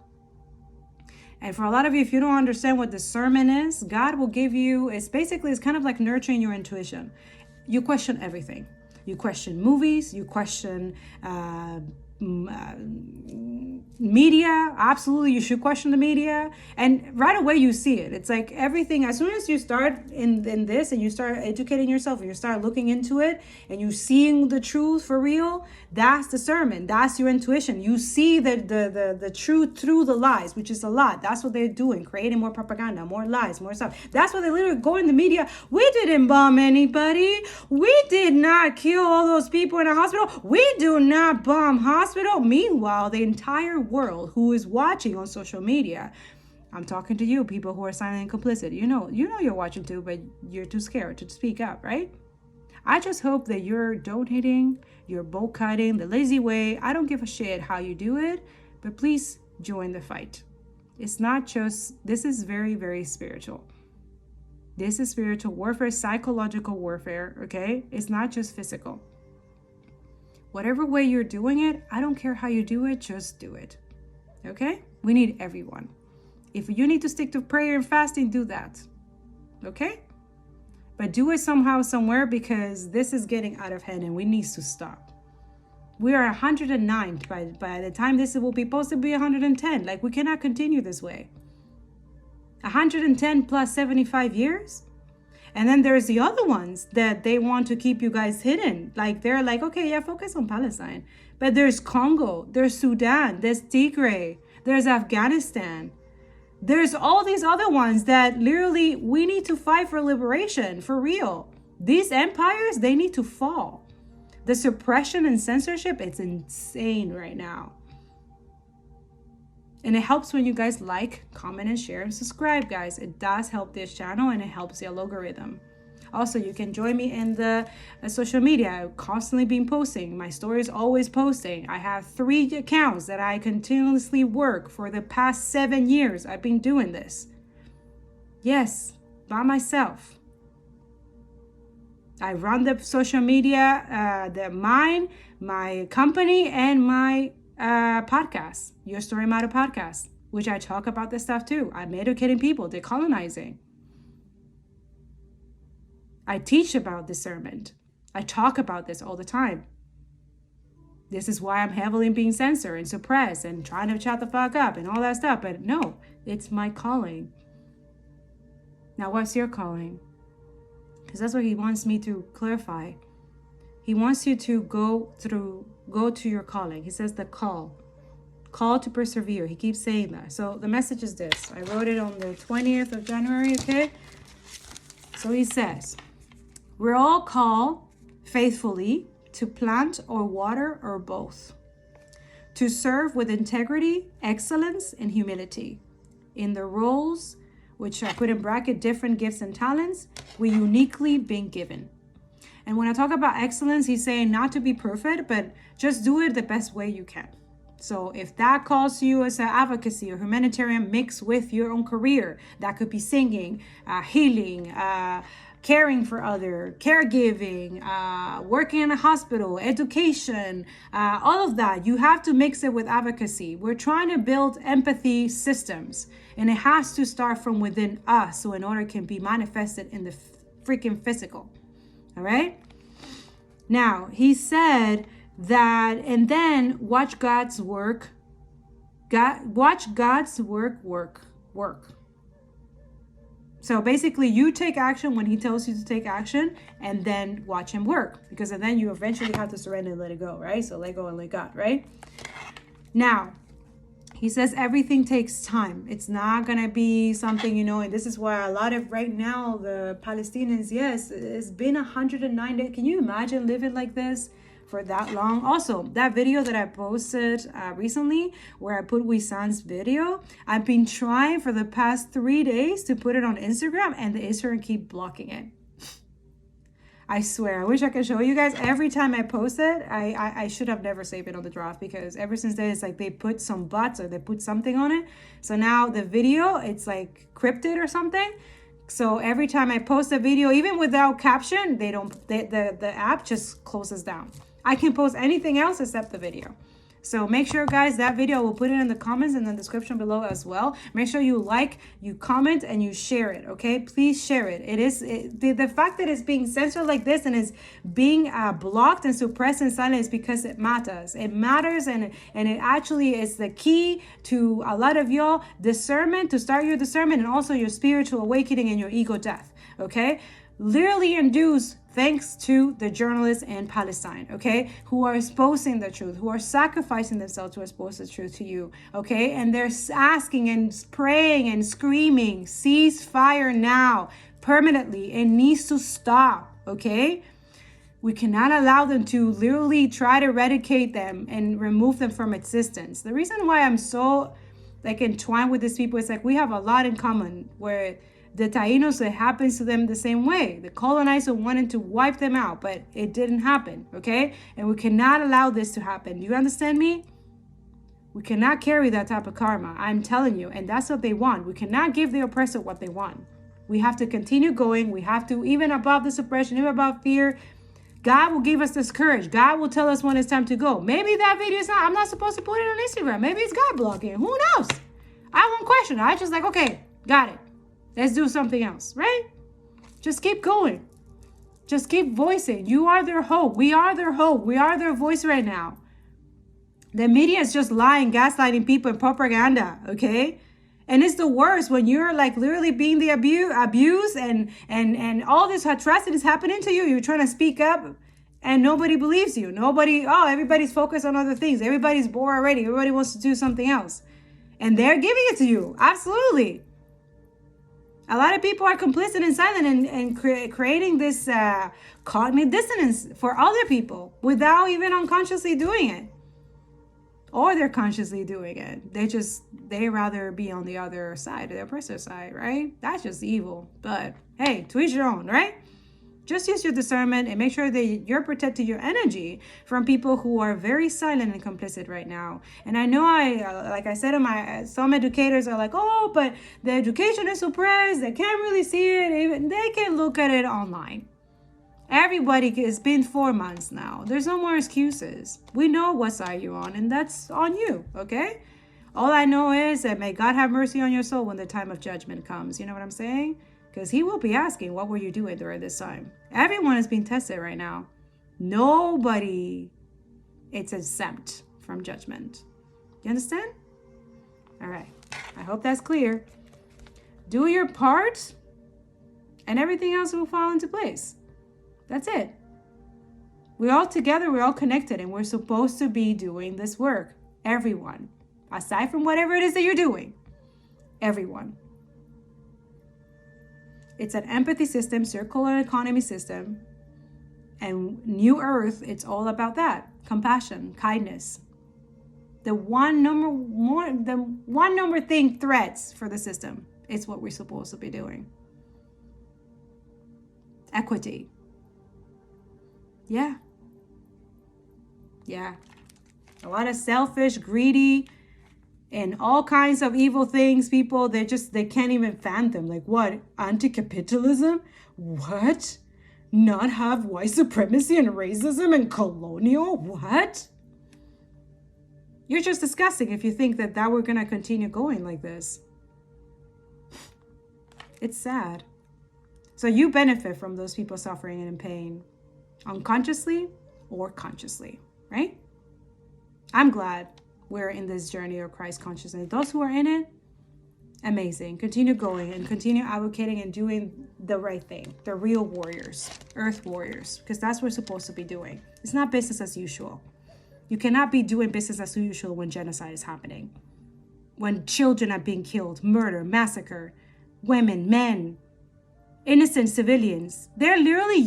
And for a lot of you, if you don't understand what discernment is, God will give you, it's kind of like nurturing your intuition. You question everything. You question movies. You question media. Absolutely, you should question the media, and right away you see it. It's like everything, as soon as you start in this and you start educating yourself and you start looking into it and you seeing the truth for real, that's discernment. That's your intuition. You see the truth through the lies, which is a lot. That's what they're doing, creating more propaganda, more lies, more stuff. That's what they literally go in the media. We didn't bomb anybody. We did not kill all those people in a hospital. We do not bomb hospital. Meanwhile, the entire world who is watching on social media, I'm talking to you, people who are silent and complicit. You know you're watching too, but you're too scared to speak up, right? I just hope that you're donating, you're boycotting the lazy way. I don't give a shit how you do it, but please join the fight. It's not just, this is very, very spiritual. This is spiritual warfare, psychological warfare, okay? It's not just physical. Whatever way you're doing it, I don't care how you do it, just do it. Okay? We need everyone. If you need to stick to prayer and fasting, do that. Okay? But do it somehow, somewhere, because this is getting out of hand and we need to stop. We are 109. By the time this will be posted, be 110. Like, we cannot continue this way. 110 plus 75 years? And then there's the other ones that they want to keep you guys hidden. Like, they're like, okay, yeah, focus on Palestine. But there's Congo, there's Sudan, there's Tigray, there's Afghanistan. There's all these other ones that literally we need to fight for liberation, for real. These empires, they need to fall. The suppression and censorship, it's insane right now. And it helps when you guys like, comment, and share, and subscribe, guys. It does help this channel, and it helps the algorithm. Also, you can join me in the social media. I've constantly been posting. My story is always posting. I have 3 accounts that I continuously work for the past 7 years. I've been doing this. Yes, by myself. I run the social media, my company, and my podcast, Your Story Matter podcast, which I talk about this stuff too. I'm educating people, decolonizing. I teach about discernment. I talk about this all the time. This is why I'm heavily being censored and suppressed and trying to shut the fuck up and all that stuff. But no, it's my calling. Now, what's your calling? Because that's what he wants me to clarify. He wants you to go to your calling. He says the call to persevere. He keeps saying that. So the message is this. I wrote it on the 20th of January, okay? So he says, we're all called faithfully to plant or water or both, to serve with integrity, excellence, and humility in the roles, which I put in bracket, different gifts and talents we uniquely been given. And when I talk about excellence, he's saying not to be perfect, but just do it the best way you can. So if that calls you as an advocacy or humanitarian mix with your own career, that could be singing, healing, caring for others, caregiving, working in a hospital, education, all of that. You have to mix it with advocacy. We're trying to build empathy systems, and it has to start from within us so in order it can be manifested in the freaking physical. All right? Now, he said that, and then watch God's work. Watch God's work. So basically, you take action when he tells you to take action, and then watch him work, because then you eventually have to surrender and let it go, right? So let go and let God, right? Now, he says everything takes time. It's not going to be something, and this is why a lot of right now, the Palestinians, yes, it's been 109 days. Can you imagine living like this for that long? Also, that video that I posted recently, where I put Wissan's video, I've been trying for the past 3 days to put it on Instagram, and the Instagram keep blocking it. I swear, I wish I could show you guys. Every time I post it, I should have never saved it on the draft, because ever since then, it's like they put some bots or they put something on it. So now the video, it's like cryptid or something. So every time I post a video, even without caption, the app just closes down. I can post anything else except the video. So make sure, guys, that video, we'll put it in the comments and the description below as well. Make sure you like, you comment, and you share it, okay? Please share it. The fact that it's being censored like this and is being blocked and suppressed and silent is because it matters. It matters, and it actually is the key to a lot of y'all discernment, to start your discernment, and also your spiritual awakening and your ego death, okay? Literally induced thanks to the journalists in Palestine, okay, who are exposing the truth, who are sacrificing themselves to expose the truth to you, okay, and they're asking and praying and screaming, cease fire now, permanently. It needs to stop, okay? We cannot allow them to literally try to eradicate them and remove them from existence. The reason why I'm so entwined with these people is we have a lot in common, where the Taínos, it happens to them the same way. The colonizer wanted to wipe them out, but it didn't happen, okay? And we cannot allow this to happen. Do you understand me? We cannot carry that type of karma. I'm telling you, and that's what they want. We cannot give the oppressor what they want. We have to continue going. We have to, even above the suppression, even above fear, God will give us this courage. God will tell us when it's time to go. Maybe that video is I'm not supposed to put it on Instagram. Maybe it's God blocking it. Who knows? I won't question it. I just okay, got it. Let's do something else, right? Just keep going. Just keep voicing. You are their hope. We are their hope. We are their voice right now. The media is just lying, gaslighting people, and propaganda, okay? And it's the worst when you're literally being the abused and all this atrocity is happening to you. You're trying to speak up and nobody believes you. Everybody's focused on other things. Everybody's bored already. Everybody wants to do something else. And they're giving it to you. Absolutely. A lot of people are complicit and silent and creating this cognitive dissonance for other people without even unconsciously doing it. Or they're consciously doing it. They rather be on the other side, the oppressor side, right? That's just evil. But hey, to each your own, right? Just use your discernment and make sure that you're protecting your energy from people who are very silent and complicit right now. And I know like I said, some educators are oh, but the education is suppressed. They can't really see it. Even they can look at it online. Everybody, it's been 4 months now. There's no more excuses. We know what side you're on, and that's on you, okay? All I know is that may God have mercy on your soul when the time of judgment comes. You know what I'm saying? Because he will be asking, what were you doing during this time? Everyone is being tested right now. Nobody is exempt from judgment. You understand? All right. I hope that's clear. Do your part, and everything else will fall into place. That's it. We're all together. We're all connected, and we're supposed to be doing this work. Everyone. Aside from whatever it is that you're doing. Everyone. It's an empathy system, circular economy system, and New Earth, it's all about that. Compassion, kindness. The one number thing threats for the system is what we're supposed to be doing. Equity. Yeah. A lot of selfish, greedy, and all kinds of evil things. People, they can't even fathom. Like, what? Anti-capitalism? What? Not have white supremacy and racism and colonial? What? You're just disgusting if you think that we're going to continue going like this. It's sad. So you benefit from those people suffering and in pain, unconsciously or consciously, right? I'm glad we're in this journey of Christ consciousness. Those who are in it, amazing. Continue going and continue advocating and doing the right thing. The real warriors, earth warriors, because that's what we're supposed to be doing. It's not business as usual. You cannot be doing business as usual when genocide is happening, when children are being killed, murder, massacre, women, men, innocent civilians. They're literally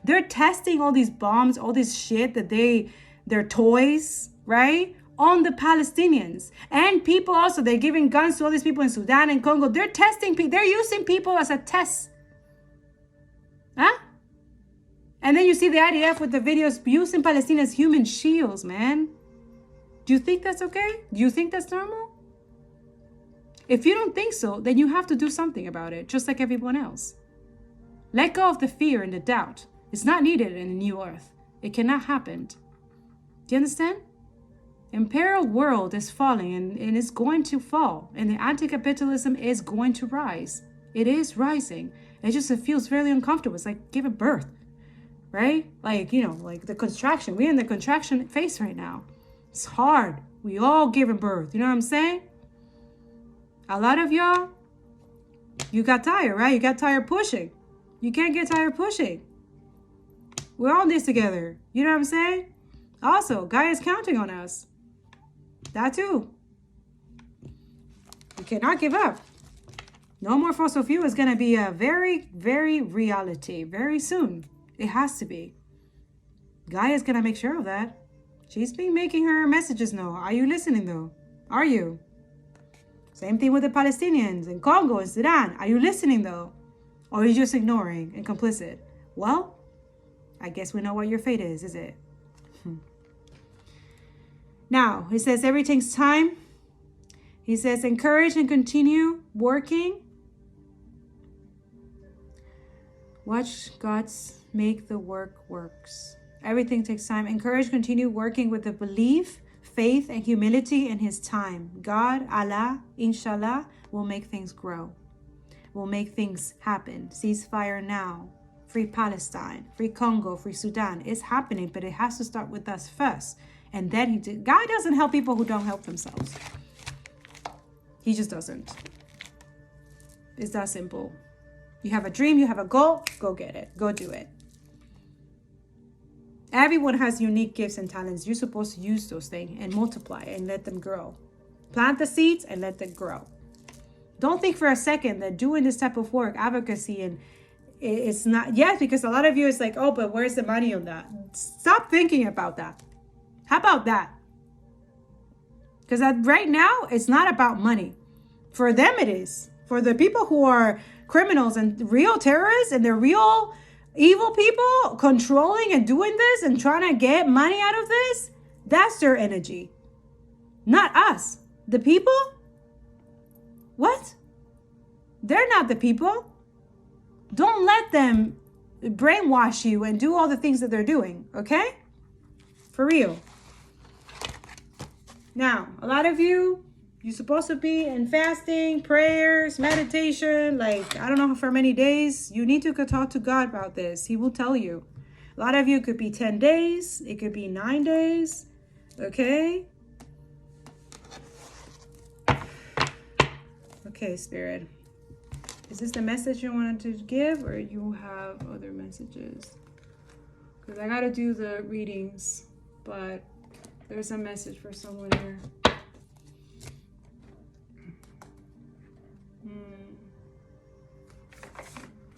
they're testing all these bombs, all this shit that they're toys, right? On the Palestinians. And people also, they're giving guns to all these people in Sudan and Congo. They're they're using people as a test. Huh? And then you see the IDF with the videos using Palestinians as human shields, man. Do you think that's okay? Do you think that's normal? If you don't think so, then you have to do something about it, just like everyone else. Let go of the fear and the doubt. It's not needed in a new earth. It cannot happen. Do you understand? Imperial world is falling and it's going to fall. And the anti-capitalism is going to rise. It is rising. It feels very uncomfortable. It's like giving birth, right? Like, like the contraction. We're in the contraction phase right now. It's hard. We all giving birth. You know what I'm saying? A lot of y'all, you got tired, right? You got tired pushing. You can't get tired pushing. We're all in this together. You know what I'm saying? Also, Gaia is counting on us. That too. We cannot give up. No more fossil fuel is going to be a very, very reality very soon. It has to be. Gaia is going to make sure of that. She's been making her messages known. Are you listening though? Are you? Same thing with the Palestinians in Congo and Sudan. Are you listening though? Or are you just ignoring and complicit? Well, I guess we know what your fate is it? Now, he says everything's time. He says encourage and continue working. Watch God's make the work works. Everything takes time. Encourage, continue working with the belief, faith, and humility in his time. God, Allah, inshallah, will make things grow. Will make things happen. Ceasefire now. Free Palestine. Free Congo. Free Sudan. It's happening, but it has to start with us first. And then God doesn't help people who don't help themselves. He just doesn't. It's that simple. You have a dream, you have a goal, go get it. Go do it. Everyone has unique gifts and talents. You're supposed to use those things and multiply and let them grow. Plant the seeds and let them grow. Don't think for a second that doing this type of work, advocacy, and it's not, yes, because a lot of you is like, oh, but where's the money on that? Stop thinking about that. How about that? Because right now, it's not about money. For them, it is. For the people who are criminals and real terrorists and the real evil people controlling and doing this and trying to get money out of this, that's their energy. Not us. The people? What? They're not the people. Don't let them brainwash you and do all the things that they're doing, okay? For real. Now, a lot of you're supposed to be in fasting, prayers, meditation, like, I don't know for many days. You need to go talk to God about this. He will tell you. A lot of you could be 10 days. It could be 9 days. Okay? Okay, Spirit. Is this the message you wanted to give, or you have other messages? Because I got to do the readings, but there's a message for someone here.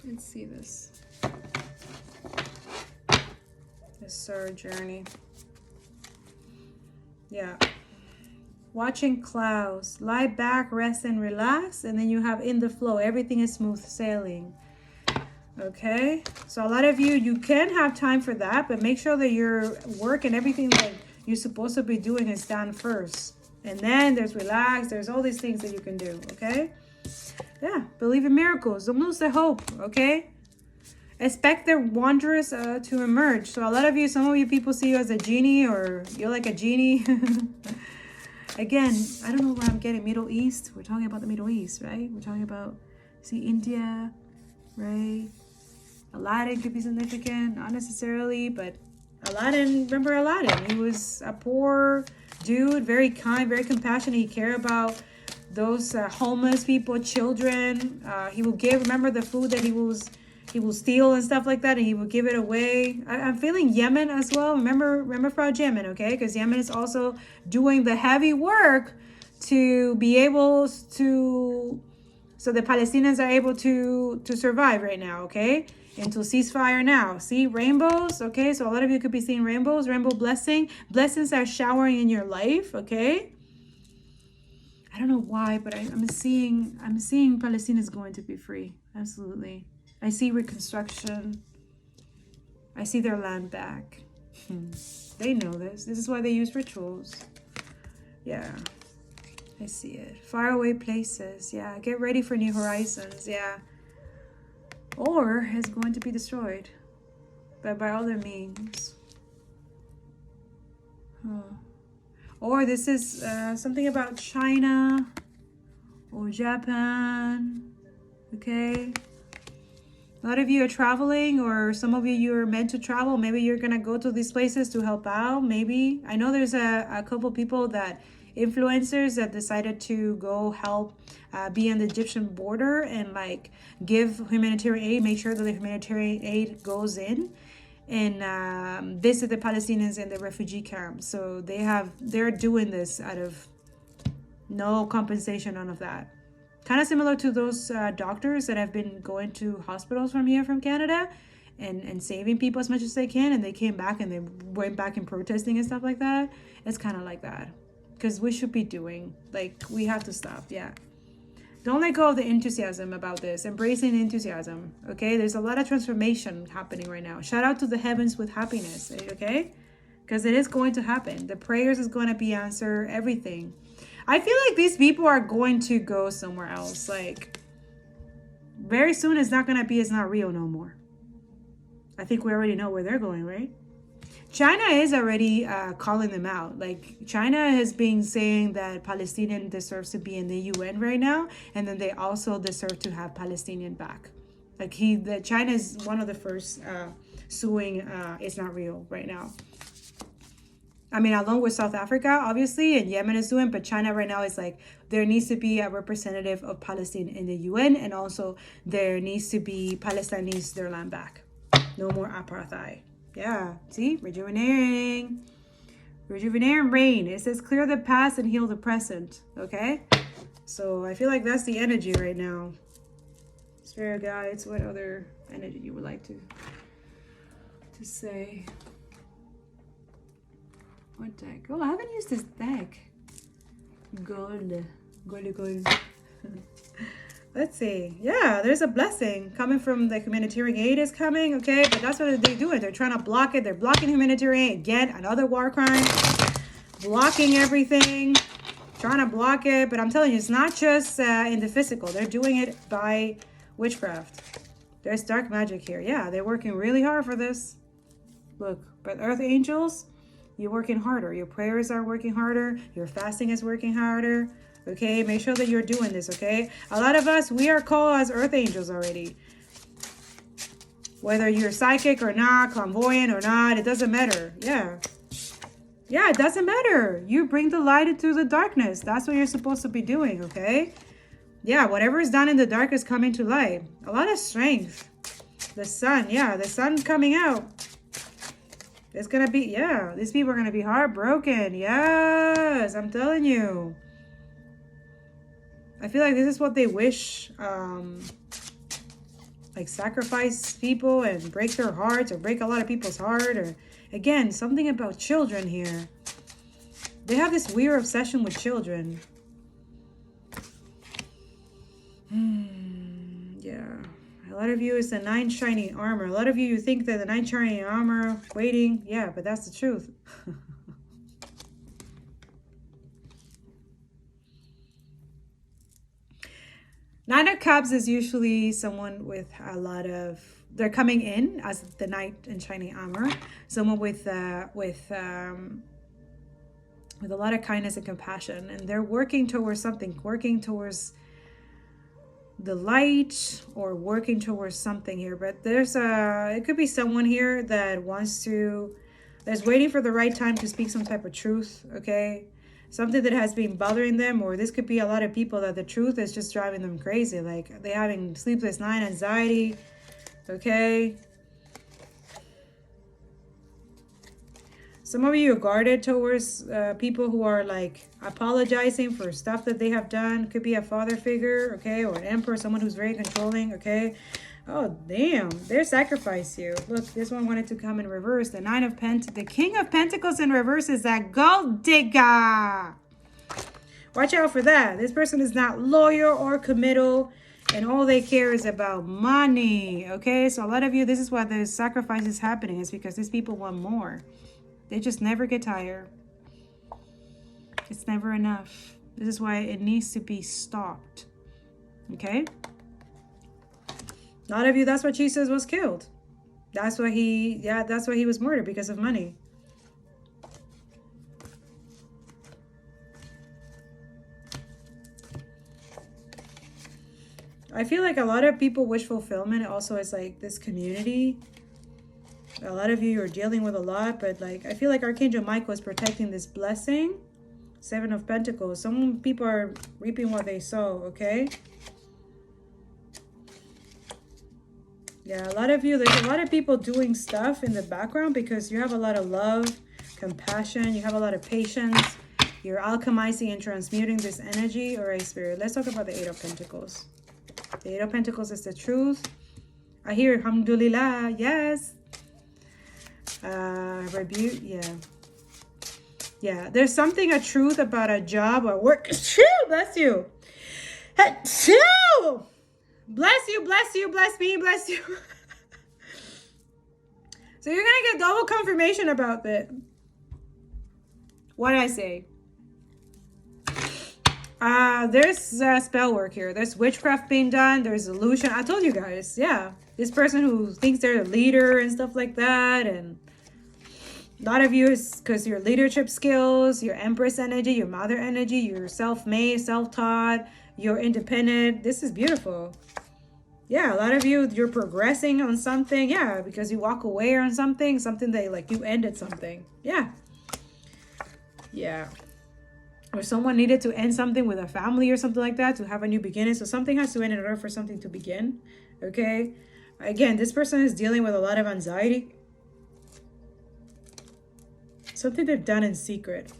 Let's see this. This Sir journey. Yeah. watching clouds. Lie back, rest, and relax. And then you have in the flow. Everything is smooth sailing. Okay? So a lot of you can have time for that, but make sure that your work and everything that you're supposed to be doing is done first. And then there's relax. There's all these things that you can do. Okay? Yeah. Believe in miracles. Don't lose the hope. Okay? Expect the wanderers to emerge. So a lot of you, some of you people see you as a genie, or you're like a genie. Again, I don't know where I'm getting Middle East. We're talking about the Middle East, right? We're talking about, see, India, right? Aladdin could be significant, not necessarily, but Aladdin, remember Aladdin? He was a poor dude, very kind, very compassionate. He cared about those homeless people, children. He will give, remember the food that he will steal and stuff like that, and he will give it away. I'm feeling Yemen as well. Remember Frau Yemen, okay? Because Yemen is also doing the heavy work to be able to, so the Palestinians are able to survive right now, okay? And to ceasefire now. See, rainbows, okay? So a lot of you could be seeing rainbows, rainbow blessing. Blessings are showering in your life, okay? I don't know why, but I'm seeing Palestinians going to be free. Absolutely. I see reconstruction. I see their land back. They know this. This is why they use rituals. Yeah. I see it. Faraway places. Yeah. Get ready for new horizons. Yeah. Or it's going to be destroyed. But by other means. Or this is something about China or Japan. Okay. A lot of you are traveling, or some of you are meant to travel. Maybe you're going to go to these places to help out. Maybe. I know there's a couple people that, influencers that decided to go help be on the Egyptian border and like give humanitarian aid, make sure that the humanitarian aid goes in and visit the Palestinians in the refugee camps. So they're doing this out of no compensation, none of that. Kind of similar to those doctors that have been going to hospitals from here, from Canada, and saving people as much as they can, and they came back and they went back in protesting and stuff like that. It's kind of like that, because we should be doing, like, we have to stop. Yeah, don't let go of the enthusiasm about this. Embracing enthusiasm. Okay, there's a lot of transformation happening right now. Shout out to the heavens with happiness. Okay, because it is going to happen. The prayers is going to be answered. Everything. I feel like these people are going to go somewhere else. Like, very soon it's not real no more. I think we already know where they're going, right? China is already calling them out. Like, China has been saying that Palestinian deserves to be in the UN right now, and then they also deserve to have Palestinian back. Like, China is one of the first suing it's not real right now. I mean, along with South Africa, obviously, and Yemen is doing, but China right now is like, there needs to be a representative of Palestine in the UN, and also there needs to be, Palestine needs their land back. No more apartheid. Yeah, see, rejuvenating rain. It says clear the past and heal the present. Okay, so I feel like that's the energy right now. Spirit guides, what other energy you would like to say? What deck? Oh, I haven't used this deck. Gold. Let's see. Yeah, there's a blessing coming from the humanitarian aid is coming, okay? But that's what they're doing. They're trying to block it. They're blocking humanitarian aid. Again, another war crime. Blocking everything. Trying to block it. But I'm telling you, it's not just in the physical. They're doing it by witchcraft. There's dark magic here. Yeah, they're working really hard for this. Look, but earth angels, you're working harder. Your prayers are working harder. Your fasting is working harder. Okay, make sure that you're doing this, okay? A lot of us, we are called as earth angels already. Whether you're psychic or not, clairvoyant or not, it doesn't matter. Yeah, it doesn't matter. You bring the light into the darkness. That's what you're supposed to be doing, okay? Yeah, whatever is done in the dark is coming to light. A lot of strength. The sun, the sun coming out. It's going to be, these people are going to be heartbroken. Yes, I'm telling you. I feel like this is what they wish, like sacrifice people and break their hearts or break a lot of people's heart. Or again, something about children here. They have this weird obsession with children. Yeah. A lot of you is the 9 shining armor. A lot of you think that the 9 shining armor waiting. Yeah, but that's the truth. Nine of Cups is usually someone with a lot of, they're coming in as the knight in shining armor. Someone with a lot of kindness and compassion, and they're working towards something, working towards the light or working towards something here. But there's it could be someone here that that's waiting for the right time to speak some type of truth, okay? Something that has been bothering them, or this could be a lot of people that the truth is just driving them crazy. Like they're having sleepless night, anxiety, okay? Some of you are guarded towards people who are like apologizing for stuff that they have done. Could be a father figure, okay? Or an emperor, someone who's very controlling, okay? Oh, damn. They sacrificed you. Look, this one wanted to come in reverse. The the King of Pentacles in reverse is that gold digger. Watch out for that. This person is not loyal or committal, and all they care is about money, okay? So a lot of you, this is why the sacrifice is happening. It's because these people want more. They just never get tired. It's never enough. This is why it needs to be stopped, okay? A lot of you, that's why Jesus was killed. That's why he was murdered, because of money. I feel like a lot of people wish fulfillment also is like this community. A lot of you are dealing with a lot, but like I feel like Archangel Michael is protecting this blessing. 7 of Pentacles. Some people are reaping what they sow, okay? Yeah, a lot of you, there's a lot of people doing stuff in the background because you have a lot of love, compassion, you have a lot of patience. You're alchemizing and transmuting this energy. All right, Spirit. Let's talk about the 8 of Pentacles. The 8 of Pentacles is the truth. I hear alhamdulillah, yes. Rebuke, yeah. Yeah, there's something, a truth about a job or work. Bless you. Bless you, bless you, bless me, bless you. So you're going to get double confirmation about that. What did I say? There's spell work here. There's witchcraft being done. There's illusion. I told you guys, yeah. This person who thinks they're a leader and stuff like that. And a lot of you is because your leadership skills, your Empress energy, your Mother energy, you're self-made, self-taught, you're independent. This is beautiful. Yeah, a lot of you, you're progressing on something. Yeah, because you walk away on something that like you ended something. Yeah. Yeah. Or someone needed to end something with a family or something like that to have a new beginning. So something has to end in order for something to begin. Okay. Again, this person is dealing with a lot of anxiety. Something they've done in secret.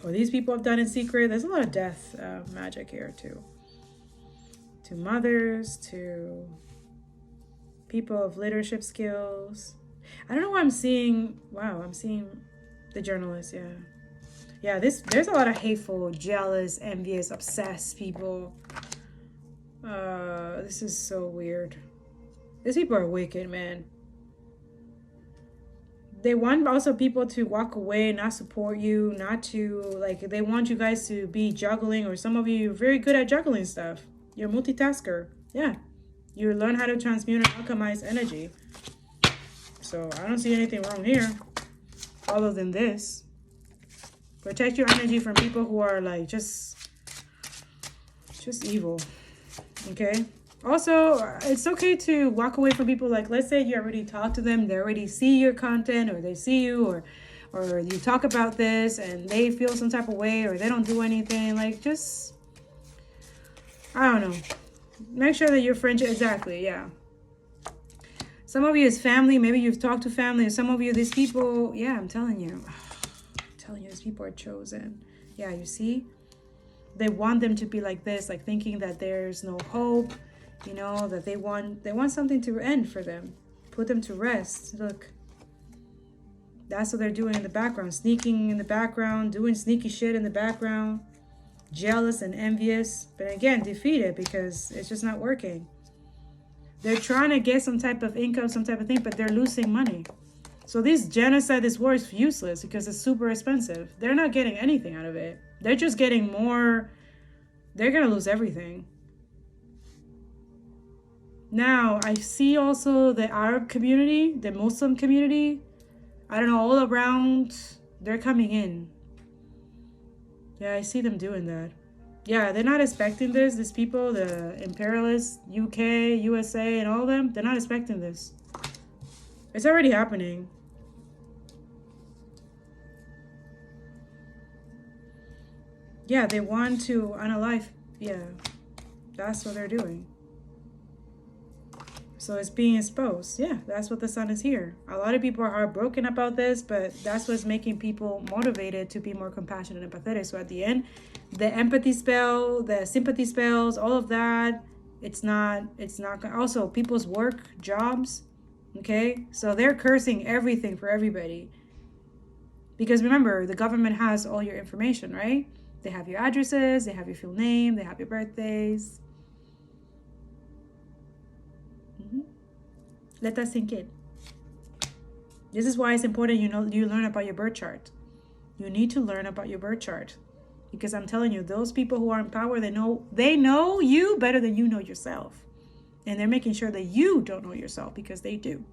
Or these people have done in secret. There's a lot of death magic here too. To mothers, to people of leadership skills. I don't know why I'm seeing, wow, I'm seeing the journalist, yeah. Yeah, there's a lot of hateful, jealous, envious, obsessed people. This is so weird. These people are wicked, man. They want also people to walk away, not support you, not to, like, they want you guys to be juggling, or some of you are very good at juggling stuff. You're a multitasker. Yeah. You learn how to transmute and alchemize energy. So I don't see anything wrong here other than this. Protect your energy from people who are like just evil. Okay? Also, it's okay to walk away from people. Like, let's say you already talked to them, they already see your content, or they see you, or you talk about this and they feel some type of way, or they don't do anything. Like, just, I don't know. Make sure that your friendship, exactly, yeah. Some of you is family. Maybe you've talked to family. And some of you, these people, yeah, I'm telling you. These people are chosen. Yeah, you see? They want them to be like this, like thinking that there's no hope, you know, that they want something to end for them. Put them to rest. Look. That's what they're doing in the background, sneaking in the background, doing sneaky shit in the background, jealous and envious, but again, defeated because it's just not working. They're trying to get some type of income, some type of thing, but they're losing money. So this genocide, this war is useless because it's super expensive. They're not getting anything out of it. They're just getting more. They're going to lose everything. Now, I see also the Arab community, the Muslim community, I don't know, all around, they're coming in. Yeah, I see them doing that. Yeah, they're not expecting this. These people, the imperialists, UK, USA, and all of them, they're not expecting this. It's already happening. Yeah, they want to unalive. Yeah, that's what they're doing. So it's being exposed. Yeah, that's what the sun is here. A lot of people are heartbroken about this, but that's what's making people motivated to be more compassionate and empathetic. So at the end, the empathy spell, the sympathy spells, all of that, it's not also people's work, jobs, okay? So they're cursing everything for everybody. Because remember, the government has all your information, right? They have your addresses, they have your full name, they have your birthdays. Let that sink in. This is why it's important you learn about your birth chart. You need to learn about your birth chart. Because I'm telling you, those people who are in power, they know you better than you know yourself. And they're making sure that you don't know yourself because they do.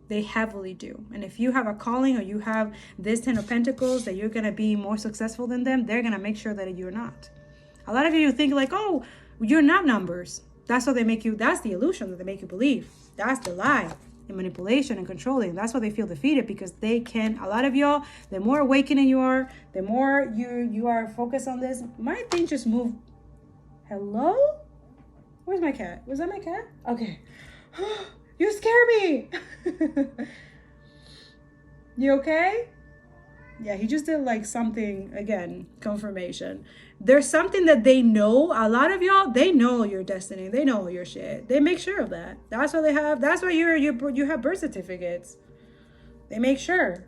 They heavily do. And if you have a calling or you have this 10 of Pentacles, that you're going to be more successful than them, they're going to make sure that you're not. A lot of you think like, oh, you're not numbers. That's what they make you, that's the illusion that they make you believe. That's the lie and manipulation and controlling. That's why they feel defeated because they can, a lot of y'all, the more awakening you are, the more you are focused on this. My thing just moved. Hello? Where's my cat? Was that my cat? Okay. You scare me. You okay? Yeah, he just did like something, again, confirmation. There's something that they know. A lot of y'all, they know your destiny. They know your shit. They make sure of that. That's why they have, that's why you have birth certificates. They make sure.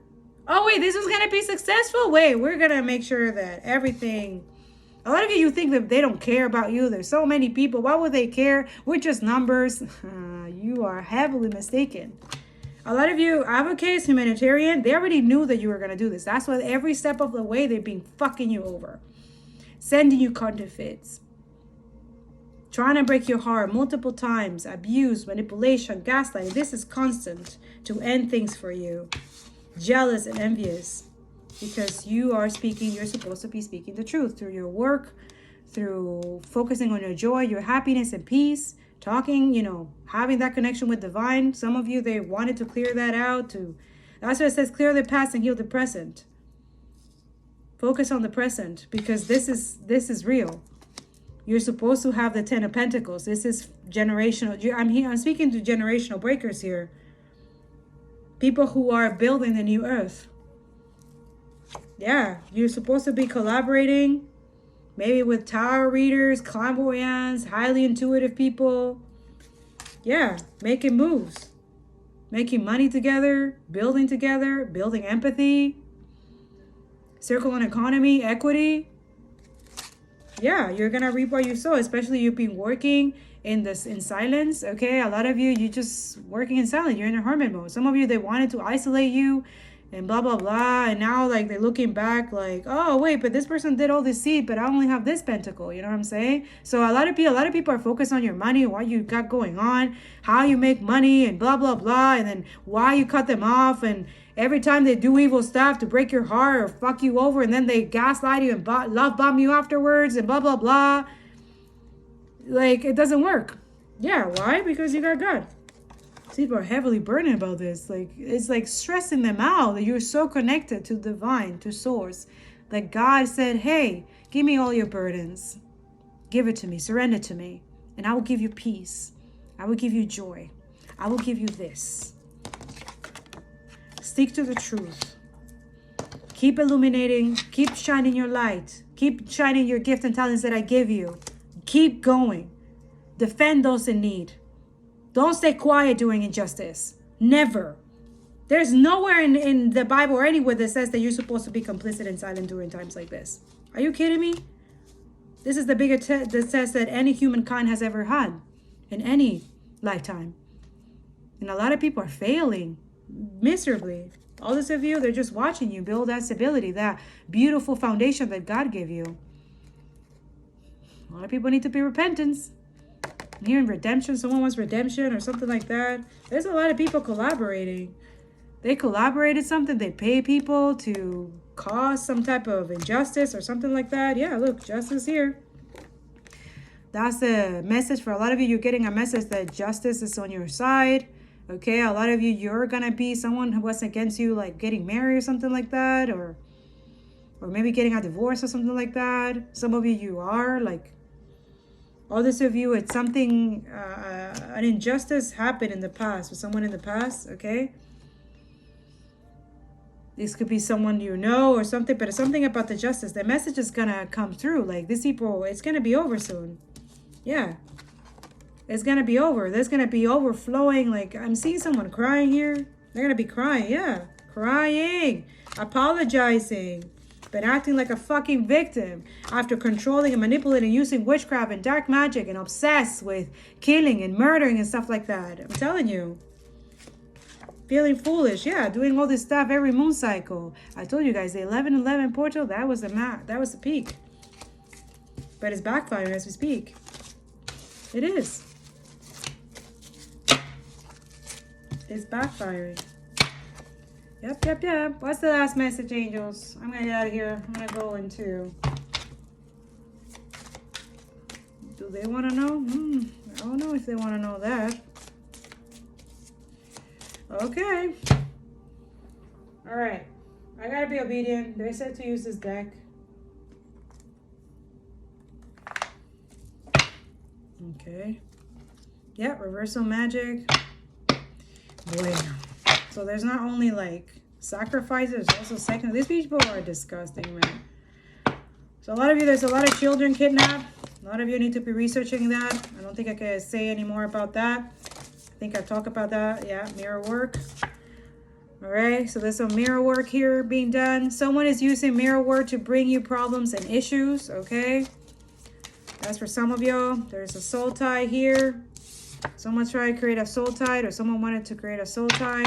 Oh, wait, this one's going to be successful? Wait, we're going to make sure that everything. A lot of you think that they don't care about you. There's so many people. Why would they care? We're just numbers. You are heavily mistaken. A lot of you advocates, humanitarian, they already knew that you were going to do this. That's why every step of the way, they've been fucking you over. Sending you counterfeits. Trying to break your heart multiple times. Abuse, manipulation, gaslighting. This is constant to end things for you. Jealous and envious. Because you're supposed to be speaking the truth through your work, through focusing on your joy, your happiness and peace. Talking, having that connection with divine. Some of you, they wanted to clear that out. That's why it says clear the past and heal the present. Focus on the present because this is real. You're supposed to have the 10 of Pentacles. This is generational. I'm speaking to generational breakers here. People who are building the new earth. Yeah, you're supposed to be collaborating. Maybe with tarot readers, clairvoyants, highly intuitive people. Yeah, making moves. Making money together, building empathy. Circular economy, equity. Yeah, you're going to reap what you sow, especially you've been working in silence, okay? A lot of you just working in silence. You're in a hermit mode. Some of you, they wanted to isolate you and blah, blah, blah. And now, like, they're looking back like, oh, wait, but this person did all this seed, but I only have this pentacle. You know what I'm saying? So a lot of people are focused on your money, what you got going on, how you make money, and blah, blah, blah. And then why you cut them off. And every time they do evil stuff to break your heart or fuck you over, and then they gaslight you and love bomb you afterwards and blah, blah, blah. Like, it doesn't work. Yeah, why? Because you got God. People are heavily burdened about this. Like, it's like stressing them out that you're so connected to divine, to source. That God said, hey, give me all your burdens. Give it to me. Surrender to me. And I will give you peace. I will give you joy. I will give you this. Stick to the truth. Keep illuminating. Keep shining your light. Keep shining your gift and talents that I give you. Keep going. Defend those in need. Don't stay quiet doing injustice. Never. There's nowhere in the Bible or anywhere that says that you're supposed to be complicit and silent during times like this. Are you kidding me? This is the biggest test that any humankind has ever had in any lifetime. And a lot of people are failing miserably. All this of you, they're just watching you build that stability, that beautiful foundation that God gave you. A lot of people need to be repentance. I'm hearing redemption. Someone wants redemption or something like that. There's a lot of people collaborating. They collaborated something. They pay people to cause some type of injustice or something like that. Yeah, look, justice here. That's the message for a lot of you. You're getting a message that justice is on your side. Okay, a lot of you, you're going to be someone who was against you, like getting married or something like that. Or maybe getting a divorce or something like that. Some of you, you are like... Others of you, it's something, an injustice happened in the past with someone in the past, okay? This could be someone you know or something, but it's something about the justice. The message is going to come through. Like, these people, it's going to be over soon. Yeah. It's going to be over. There's going to be overflowing. Like, I'm seeing someone crying here. They're going to be crying, yeah. Crying. Apologizing. Been acting like a fucking victim after controlling and manipulating, using witchcraft and dark magic and obsessed with killing and murdering and stuff like that. I'm telling you. Feeling foolish, yeah, doing all this stuff every moon cycle. I told you guys, the 11-11 portal, that was the peak. But it's backfiring as we speak. It is. It's backfiring. Yep. What's the last message, angels? I'm gonna get out of here. I'm gonna go into... Do they want to know? I don't know if they want to know that. Okay. All right. I gotta be obedient. They said to use this deck. Okay. Yeah, reversal magic. Bueno. So there's not only like sacrifices, there's also second. These people are disgusting, man. So a lot of you, there's a lot of children kidnapped. A lot of you need to be researching that. I don't think I can say any more about that. I think I talked about that. Yeah, mirror work. All right, so there's some mirror work here being done. Someone is using mirror work to bring you problems and issues, okay? That's for some of y'all. There's a soul tie here. Someone tried to create a soul tie, or someone wanted to create a soul tie.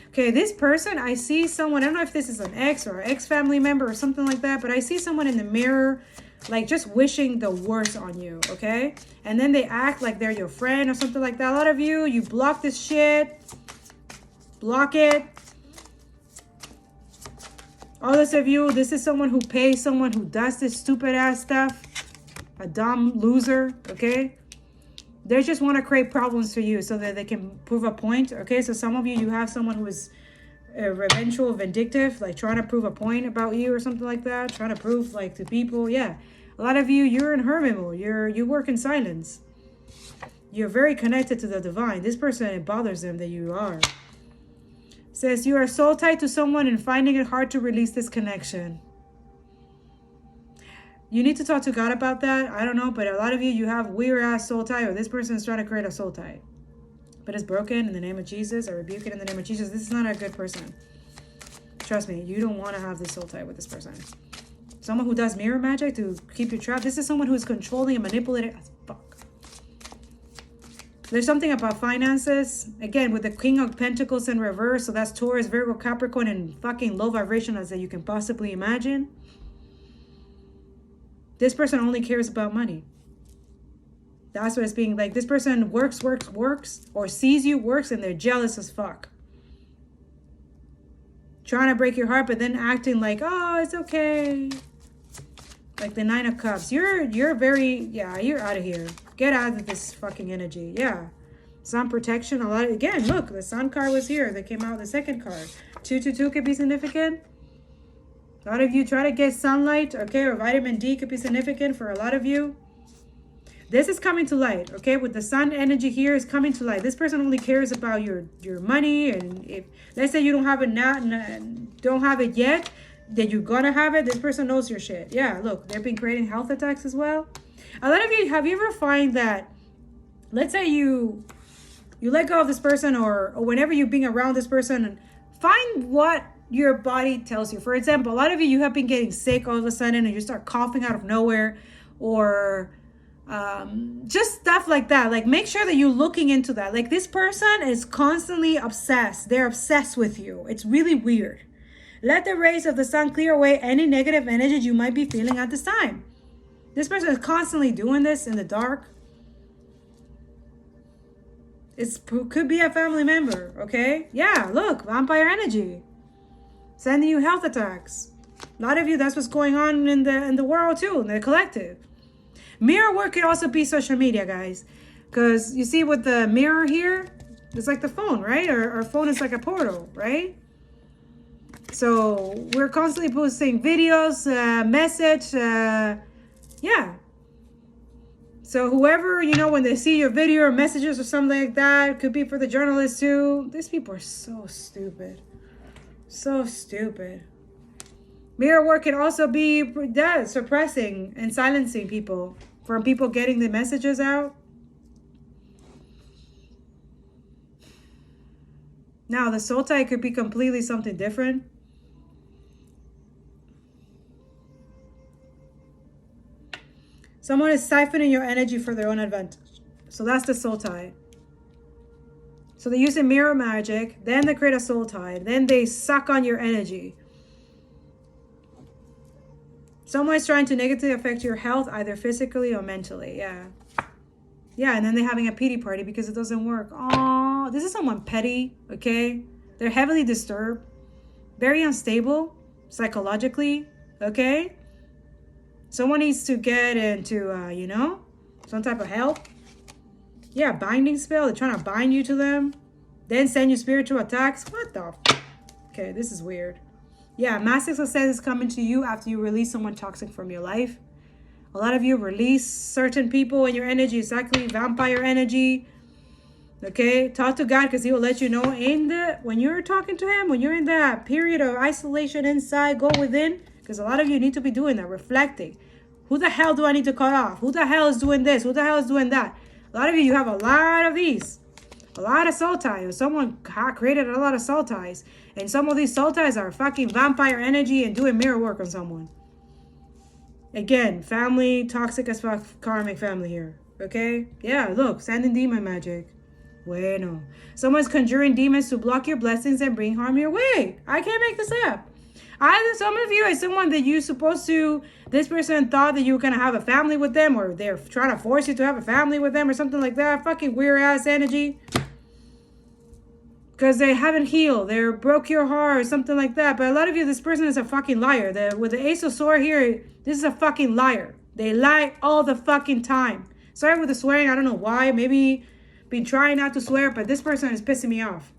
Okay, this person, I see someone, I don't know if this is an ex or an ex-family member or something like that, but I see someone in the mirror, like just wishing the worst on you, okay? And then they act like they're your friend or something like that. A lot of you, you block this shit. Block it. All this of you, this is someone who pays someone who does this stupid ass stuff. A dumb loser, okay? They just want to create problems for you so that they can prove a point, okay? So some of you, you have someone who is revengeful, vindictive, like trying to prove a point about you or something like that, trying to prove like to people, yeah. A lot of you, you're in hermit mode. You work in silence. You're very connected to the divine. This person, it bothers them that you are. Says you are so tied to someone and finding it hard to release this connection. You need to talk to God about that. I don't know, but a lot of you, you have weird ass soul tie, or this person is trying to create a soul tie. But it's broken in the name of Jesus. I rebuke it in the name of Jesus. This is not a good person. Trust me, you don't want to have this soul tie with this person. Someone who does mirror magic to keep you trapped. This is someone who is controlling and manipulating. Fuck. There's something about finances. Again, with the King of Pentacles in reverse. So that's Taurus, Virgo, Capricorn, and fucking low vibration as that you can possibly imagine. This person only cares about money. That's what it's being like. This person works, or sees you works, and they're jealous as fuck. Trying to break your heart, but then acting like, oh, it's okay. Like the 9 of Cups. You're very, yeah, you're out of here. Get out of this fucking energy. Yeah. Sun protection. A lot. Again, look, the Sun card was here. They came out with the second card. 222 could be significant. A lot of you try to get sunlight, okay, or vitamin D could be significant for a lot of you. This is coming to light, okay? With the sun energy here is coming to light. This person only cares about your money, and if let's say you don't have it now, don't have it yet, then you're gonna have it. This person knows your shit. Yeah, look, they've been creating health attacks as well. A lot of you, have you ever find that, let's say you let go of this person, or whenever you're being around this person, and Find what your body tells you. For example, a lot of you have been getting sick all of a sudden and you start coughing out of nowhere, or just stuff like that. Like, make sure that you're looking into that. Like, this person is constantly obsessed. They're obsessed with you. It's really weird. Let the rays of the sun clear away any negative energy you might be feeling at this time. This person is constantly doing this in the dark. It could be a family member, okay? Yeah, look, vampire energy. Sending you health attacks. A lot of you, that's what's going on in the world too, in the collective. Mirror work could also be social media, guys. Because you see with the mirror here, it's like the phone, right? Our phone is like a portal, right? So we're constantly posting videos, message, yeah. So whoever, you know, when they see your video or messages or something like that, could be for the journalists too. These people are so stupid. So stupid. Mirror work can also be that, suppressing and silencing people from people getting the messages out. Now, the soul tie could be completely something different. Someone is siphoning your energy for their own advantage. So that's the soul tie. So they use a mirror magic, then they create a soul tie, then they suck on your energy. Someone is trying to negatively affect your health, either physically or mentally. Yeah. Yeah, and then they're having a pity party because it doesn't work. Oh, this is someone petty, okay? They're heavily disturbed, very unstable psychologically, okay? Someone needs to get into, you know, some type of help. Yeah, binding spell. They're trying to bind you to them. Then send you spiritual attacks. What the Okay, this is weird. Yeah, massive success is coming to you after you release someone toxic from your life. A lot of you release certain people in your energy, exactly vampire energy. Okay, talk to God because He will let you know when you're talking to Him, when you're in that period of isolation inside, go within. Because a lot of you need to be doing that, reflecting. Who the hell do I need to cut off? Who the hell is doing this? Who the hell is doing that? A lot of you have a lot of these. A lot of soul ties. Someone created a lot of soul ties. And some of these soul ties are fucking vampire energy and doing mirror work on someone. Again, family, toxic as fuck, karmic family here. Okay? Yeah, look, sending demon magic. Bueno. Someone's conjuring demons to block your blessings and bring harm your way. I can't make this up. Either some of you is someone that you're supposed to, this person thought that you were going to have a family with them, or they're trying to force you to have a family with them or something like that. Fucking weird ass energy. Because they haven't healed. They broke your heart or something like that. But a lot of you, this person is a fucking liar. With the Ace of Swords here, this is a fucking liar. They lie all the fucking time. Sorry with the swearing. I don't know why. Maybe been trying not to swear, but this person is pissing me off.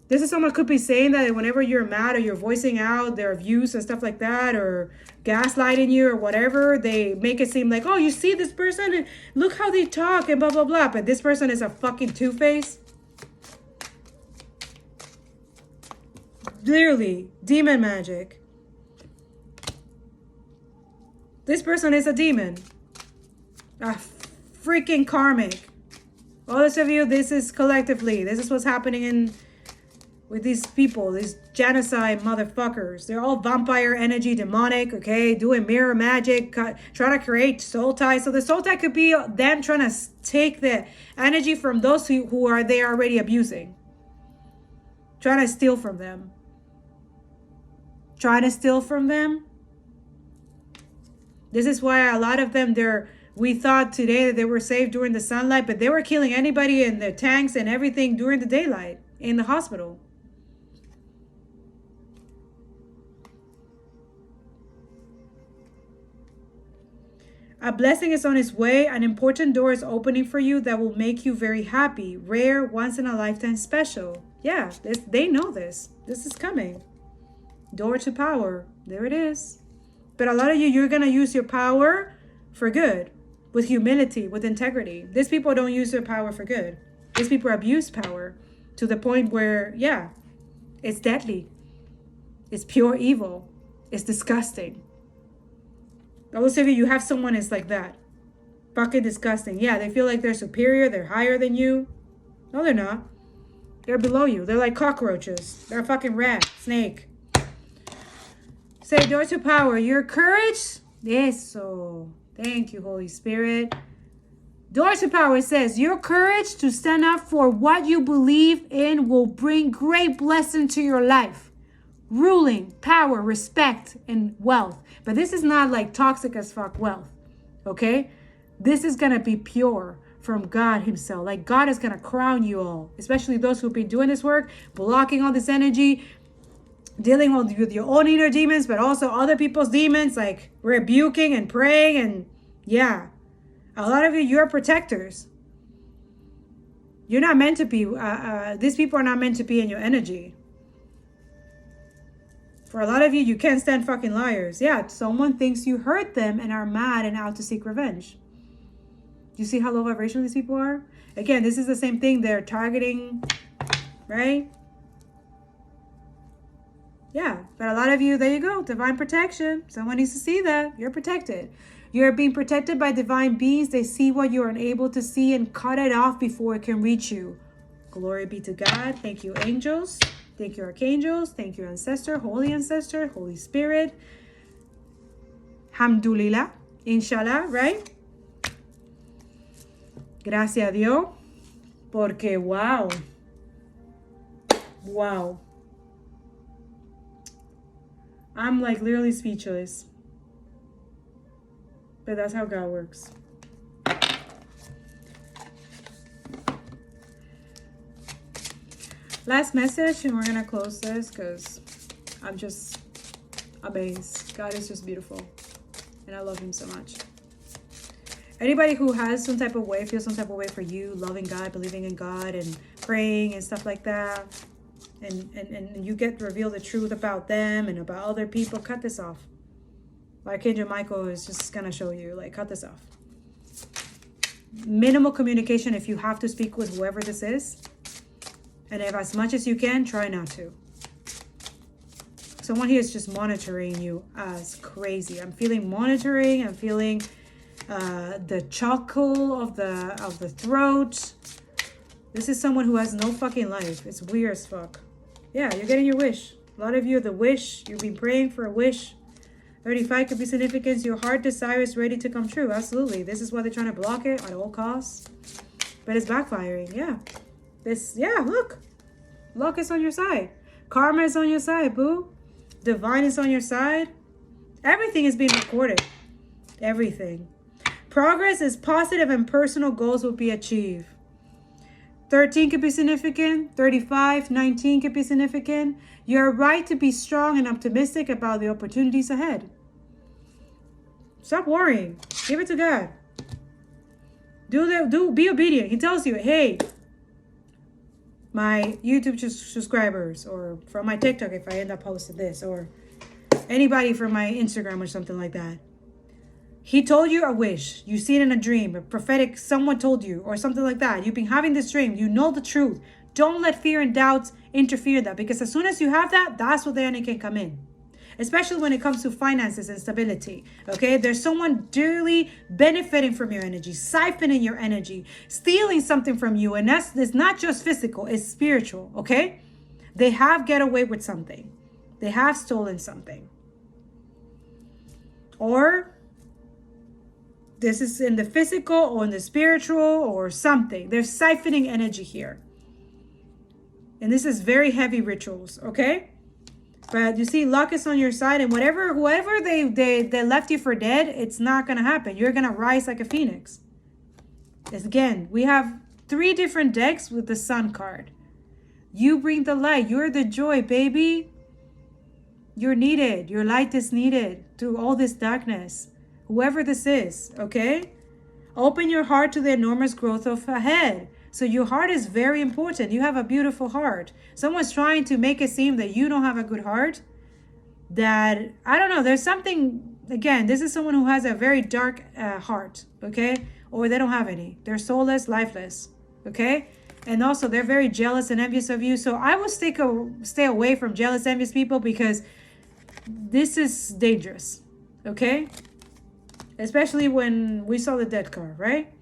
This is someone could be saying that whenever you're mad or you're voicing out their views and stuff like that, or gaslighting you or whatever, they make it seem like, oh, you see this person and look how they talk and blah, blah, blah. But this person is a fucking two-face. Literally, demon magic. This person is a demon. A freaking karmic. All this of you, this is collectively. This is what's happening with these people, these genocide motherfuckers. They're all vampire energy, demonic, okay? Doing mirror magic, trying to create soul ties. So the soul tie could be them trying to take the energy from those who are they already abusing. Trying to steal from them. Trying to steal from them. This is why a lot of them, we thought today that they were safe during the sunlight, but they were killing anybody in the tanks and everything during the daylight in the hospital. A blessing is on its way. An important door is opening for you that will make you very happy. Rare, once in a lifetime special. Yeah, they know this. This is coming. Door to power. There it is. But a lot of you, you're going to use your power for good. With humility, with integrity. These people don't use their power for good. These people abuse power to the point where, yeah, it's deadly. It's pure evil. It's disgusting. Those of you have someone is like that. Fucking disgusting. Yeah, they feel like they're superior. They're higher than you. No, they're not. They're below you. They're like cockroaches. They're a fucking rat, snake. Say, door to power. Your courage. Eso. Thank you, Holy Spirit. Door to power says, your courage to stand up for what you believe in will bring great blessing to your life. Ruling, power, respect, and wealth. But this is not like toxic as fuck wealth. Okay? This is going to be pure from God himself. Like God is going to crown you all, especially those who've been doing this work, blocking all this energy, dealing with your own inner demons, but also other people's demons, like rebuking and praying. And yeah, a lot of you, you're protectors. You're not meant to be, these people are not meant to be in your energy. For a lot of you, you can't stand fucking liars. Yeah, someone thinks you hurt them and are mad and out to seek revenge. You see how low vibrational these people are? Again, this is the same thing. They're targeting, right? Yeah, but a lot of you, there you go. Divine protection. Someone needs to see that. You're protected. You're being protected by divine beings. They see what you're unable to see and cut it off before it can reach you. Glory be to God. Thank you, angels. Thank you, archangels. Thank you, ancestor, Holy Spirit. Hamdulillah. Inshallah, right? Gracias a Dios. Porque wow. Wow. I'm like literally speechless. But that's how God works. Last message, and we're going to close this because I'm just amazed. God is just beautiful. And I love him so much. Anybody who has some type of way, feels some type of way for you, loving God, believing in God, and praying and stuff like that, and you get to reveal the truth about them and about other people, cut this off. Archangel Michael is just going to show you, like, cut this off. Minimal communication if you have to speak with whoever this is. And if as much as you can, try not to. Someone here is just monitoring you as crazy. I'm feeling monitoring. I'm feeling the chuckle of the throat. This is someone who has no fucking life. It's weird as fuck. Yeah, you're getting your wish. A lot of you, the wish, you've been praying for a wish. 35 could be significance. Your heart desire is ready to come true. Absolutely. This is why they're trying to block it at all costs. But it's backfiring. Yeah. Look. Luck is on your side. Karma is on your side, boo. Divine is on your side. Everything is being recorded. Everything. Progress is positive and personal goals will be achieved. 13 could be significant. 35, 19 could be significant. You're right to be strong and optimistic about the opportunities ahead. Stop worrying. Give it to God. Be obedient. He tells you, hey, my YouTube subscribers, or from my TikTok if I end up posting this, or anybody from my Instagram or something like that. He told you a wish. You see it in a dream, a prophetic, someone told you, or something like that. You've been having this dream. You know the truth. Don't let fear and doubts interfere that, because as soon as you have that, that's where the enemy can come in. Especially when it comes to finances and stability. Okay, there's someone dearly benefiting from your energy, siphoning your energy, stealing something from you, and it's not just physical, it's spiritual. Okay, they have get away with something, they have stolen something, or this is in the physical or in the spiritual or something. They're siphoning energy here, and this is very heavy rituals. Okay. But you see, luck is on your side, and whoever they left you for dead, it's not going to happen. You're going to rise like a phoenix. Again, we have 3 different decks with the sun card. You bring the light. You're the joy, baby. You're needed. Your light is needed through all this darkness. Whoever this is, okay? Open your heart to the enormous growth of ahead. So your heart is very important. You have a beautiful heart. Someone's trying to make it seem that you don't have a good heart. That, I don't know, there's something, again, this is someone who has a very dark heart, okay? Or they don't have any. They're soulless, lifeless, okay? And also, they're very jealous and envious of you. So I would stay away from jealous, envious people, because this is dangerous, okay? Especially when we saw the death card, right?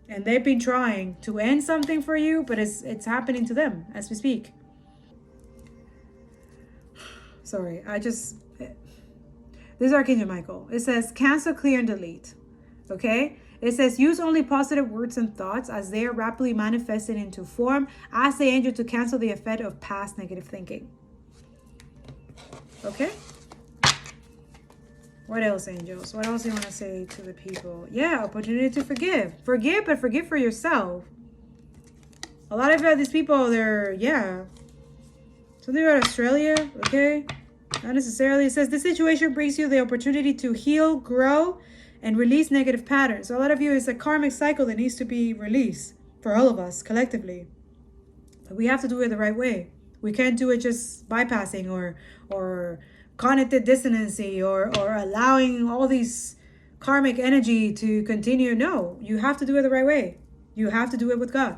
And they've been trying to end something for you, but it's happening to them as we speak. Sorry, this is Archangel Michael. It says cancel, clear, and delete. Okay? It says use only positive words and thoughts as they are rapidly manifesting into form. Ask the angel to cancel the effect of past negative thinking. Okay? What else, angels? What else do you want to say to the people? Yeah, opportunity to forgive. Forgive, but forgive for yourself. A lot of these people, they're, yeah. Something about Australia, okay? Not necessarily. It says this situation brings you the opportunity to heal, grow, and release negative patterns. So a lot of you, it's a karmic cycle that needs to be released for all of us collectively. But we have to do it the right way. We can't do it just bypassing or cognitive dissonancy or allowing all these karmic energy to continue. No, you have to do it the right way. You have to do it with God.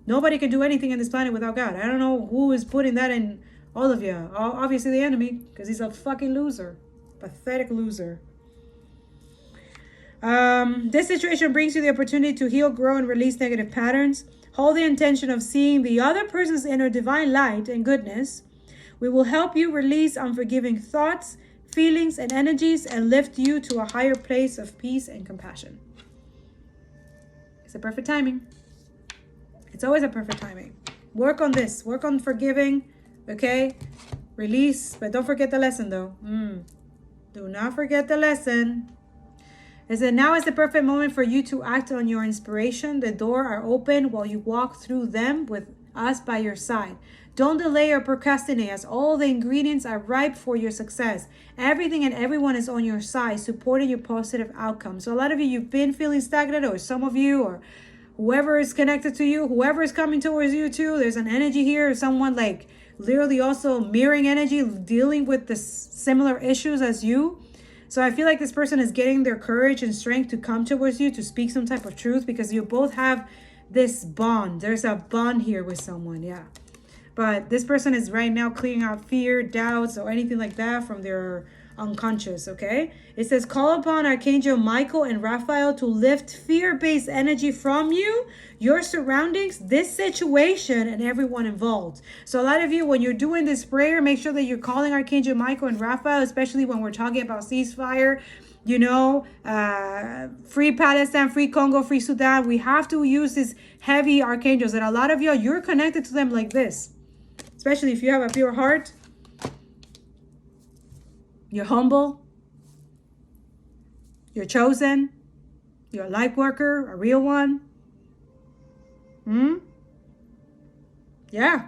Nobody can do anything on this planet without God. I don't know who is putting that in all of you. Obviously the enemy, because he's a fucking loser. Pathetic loser. This situation brings you the opportunity to heal, grow, and release negative patterns. Hold the intention of seeing the other person's inner divine light and goodness. We will help you release unforgiving thoughts, feelings, and energies and lift you to a higher place of peace and compassion. It's a perfect timing. It's always a perfect timing. Work on this. Work on forgiving. Okay? Release. But don't forget the lesson, though. Do not forget the lesson. It said, now is the perfect moment for you to act on your inspiration. The doors are open while you walk through them with us by your side. Don't delay or procrastinate as all the ingredients are ripe for your success. Everything and everyone is on your side, supporting your positive outcome. So a lot of you, you've been feeling stagnant, or some of you, or whoever is connected to you, whoever is coming towards you too. There's an energy here, someone like literally also mirroring energy, dealing with the similar issues as you. So I feel like this person is getting their courage and strength to come towards you, to speak some type of truth, because you both have this bond. There's a bond here with someone, yeah. But this person is right now clearing out fear, doubts, or anything like that from their unconscious, okay? It says, call upon Archangel Michael and Raphael to lift fear-based energy from you, your surroundings, this situation, and everyone involved. So a lot of you, when you're doing this prayer, make sure that you're calling Archangel Michael and Raphael, especially when we're talking about ceasefire, free Palestine, free Congo, free Sudan. We have to use these heavy archangels, and a lot of you, you're connected to them like this. Especially if you have a pure heart, you're humble, you're chosen, you're a light worker, a real one. Yeah.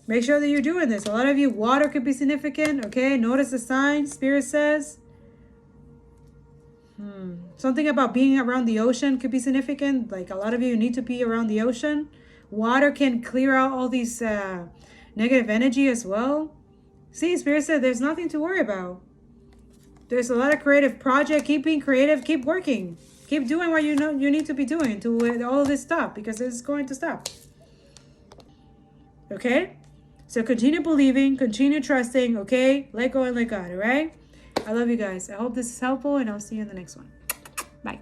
Make sure that you're doing this. A lot of you, water could be significant, okay? Notice the signs, Spirit says. Something about being around the ocean could be significant. Like a lot of you need to be around the ocean. Water can clear out all these negative energy as well. See, Spirit said there's nothing to worry about. There's a lot of creative project. Keep being creative. Keep working. Keep doing what you know you need to be doing to all this stuff, because it's going to stop. Okay? So continue believing. Continue trusting. Okay? Let go and let God. All right? I love you guys. I hope this is helpful, and I'll see you in the next one. Bye.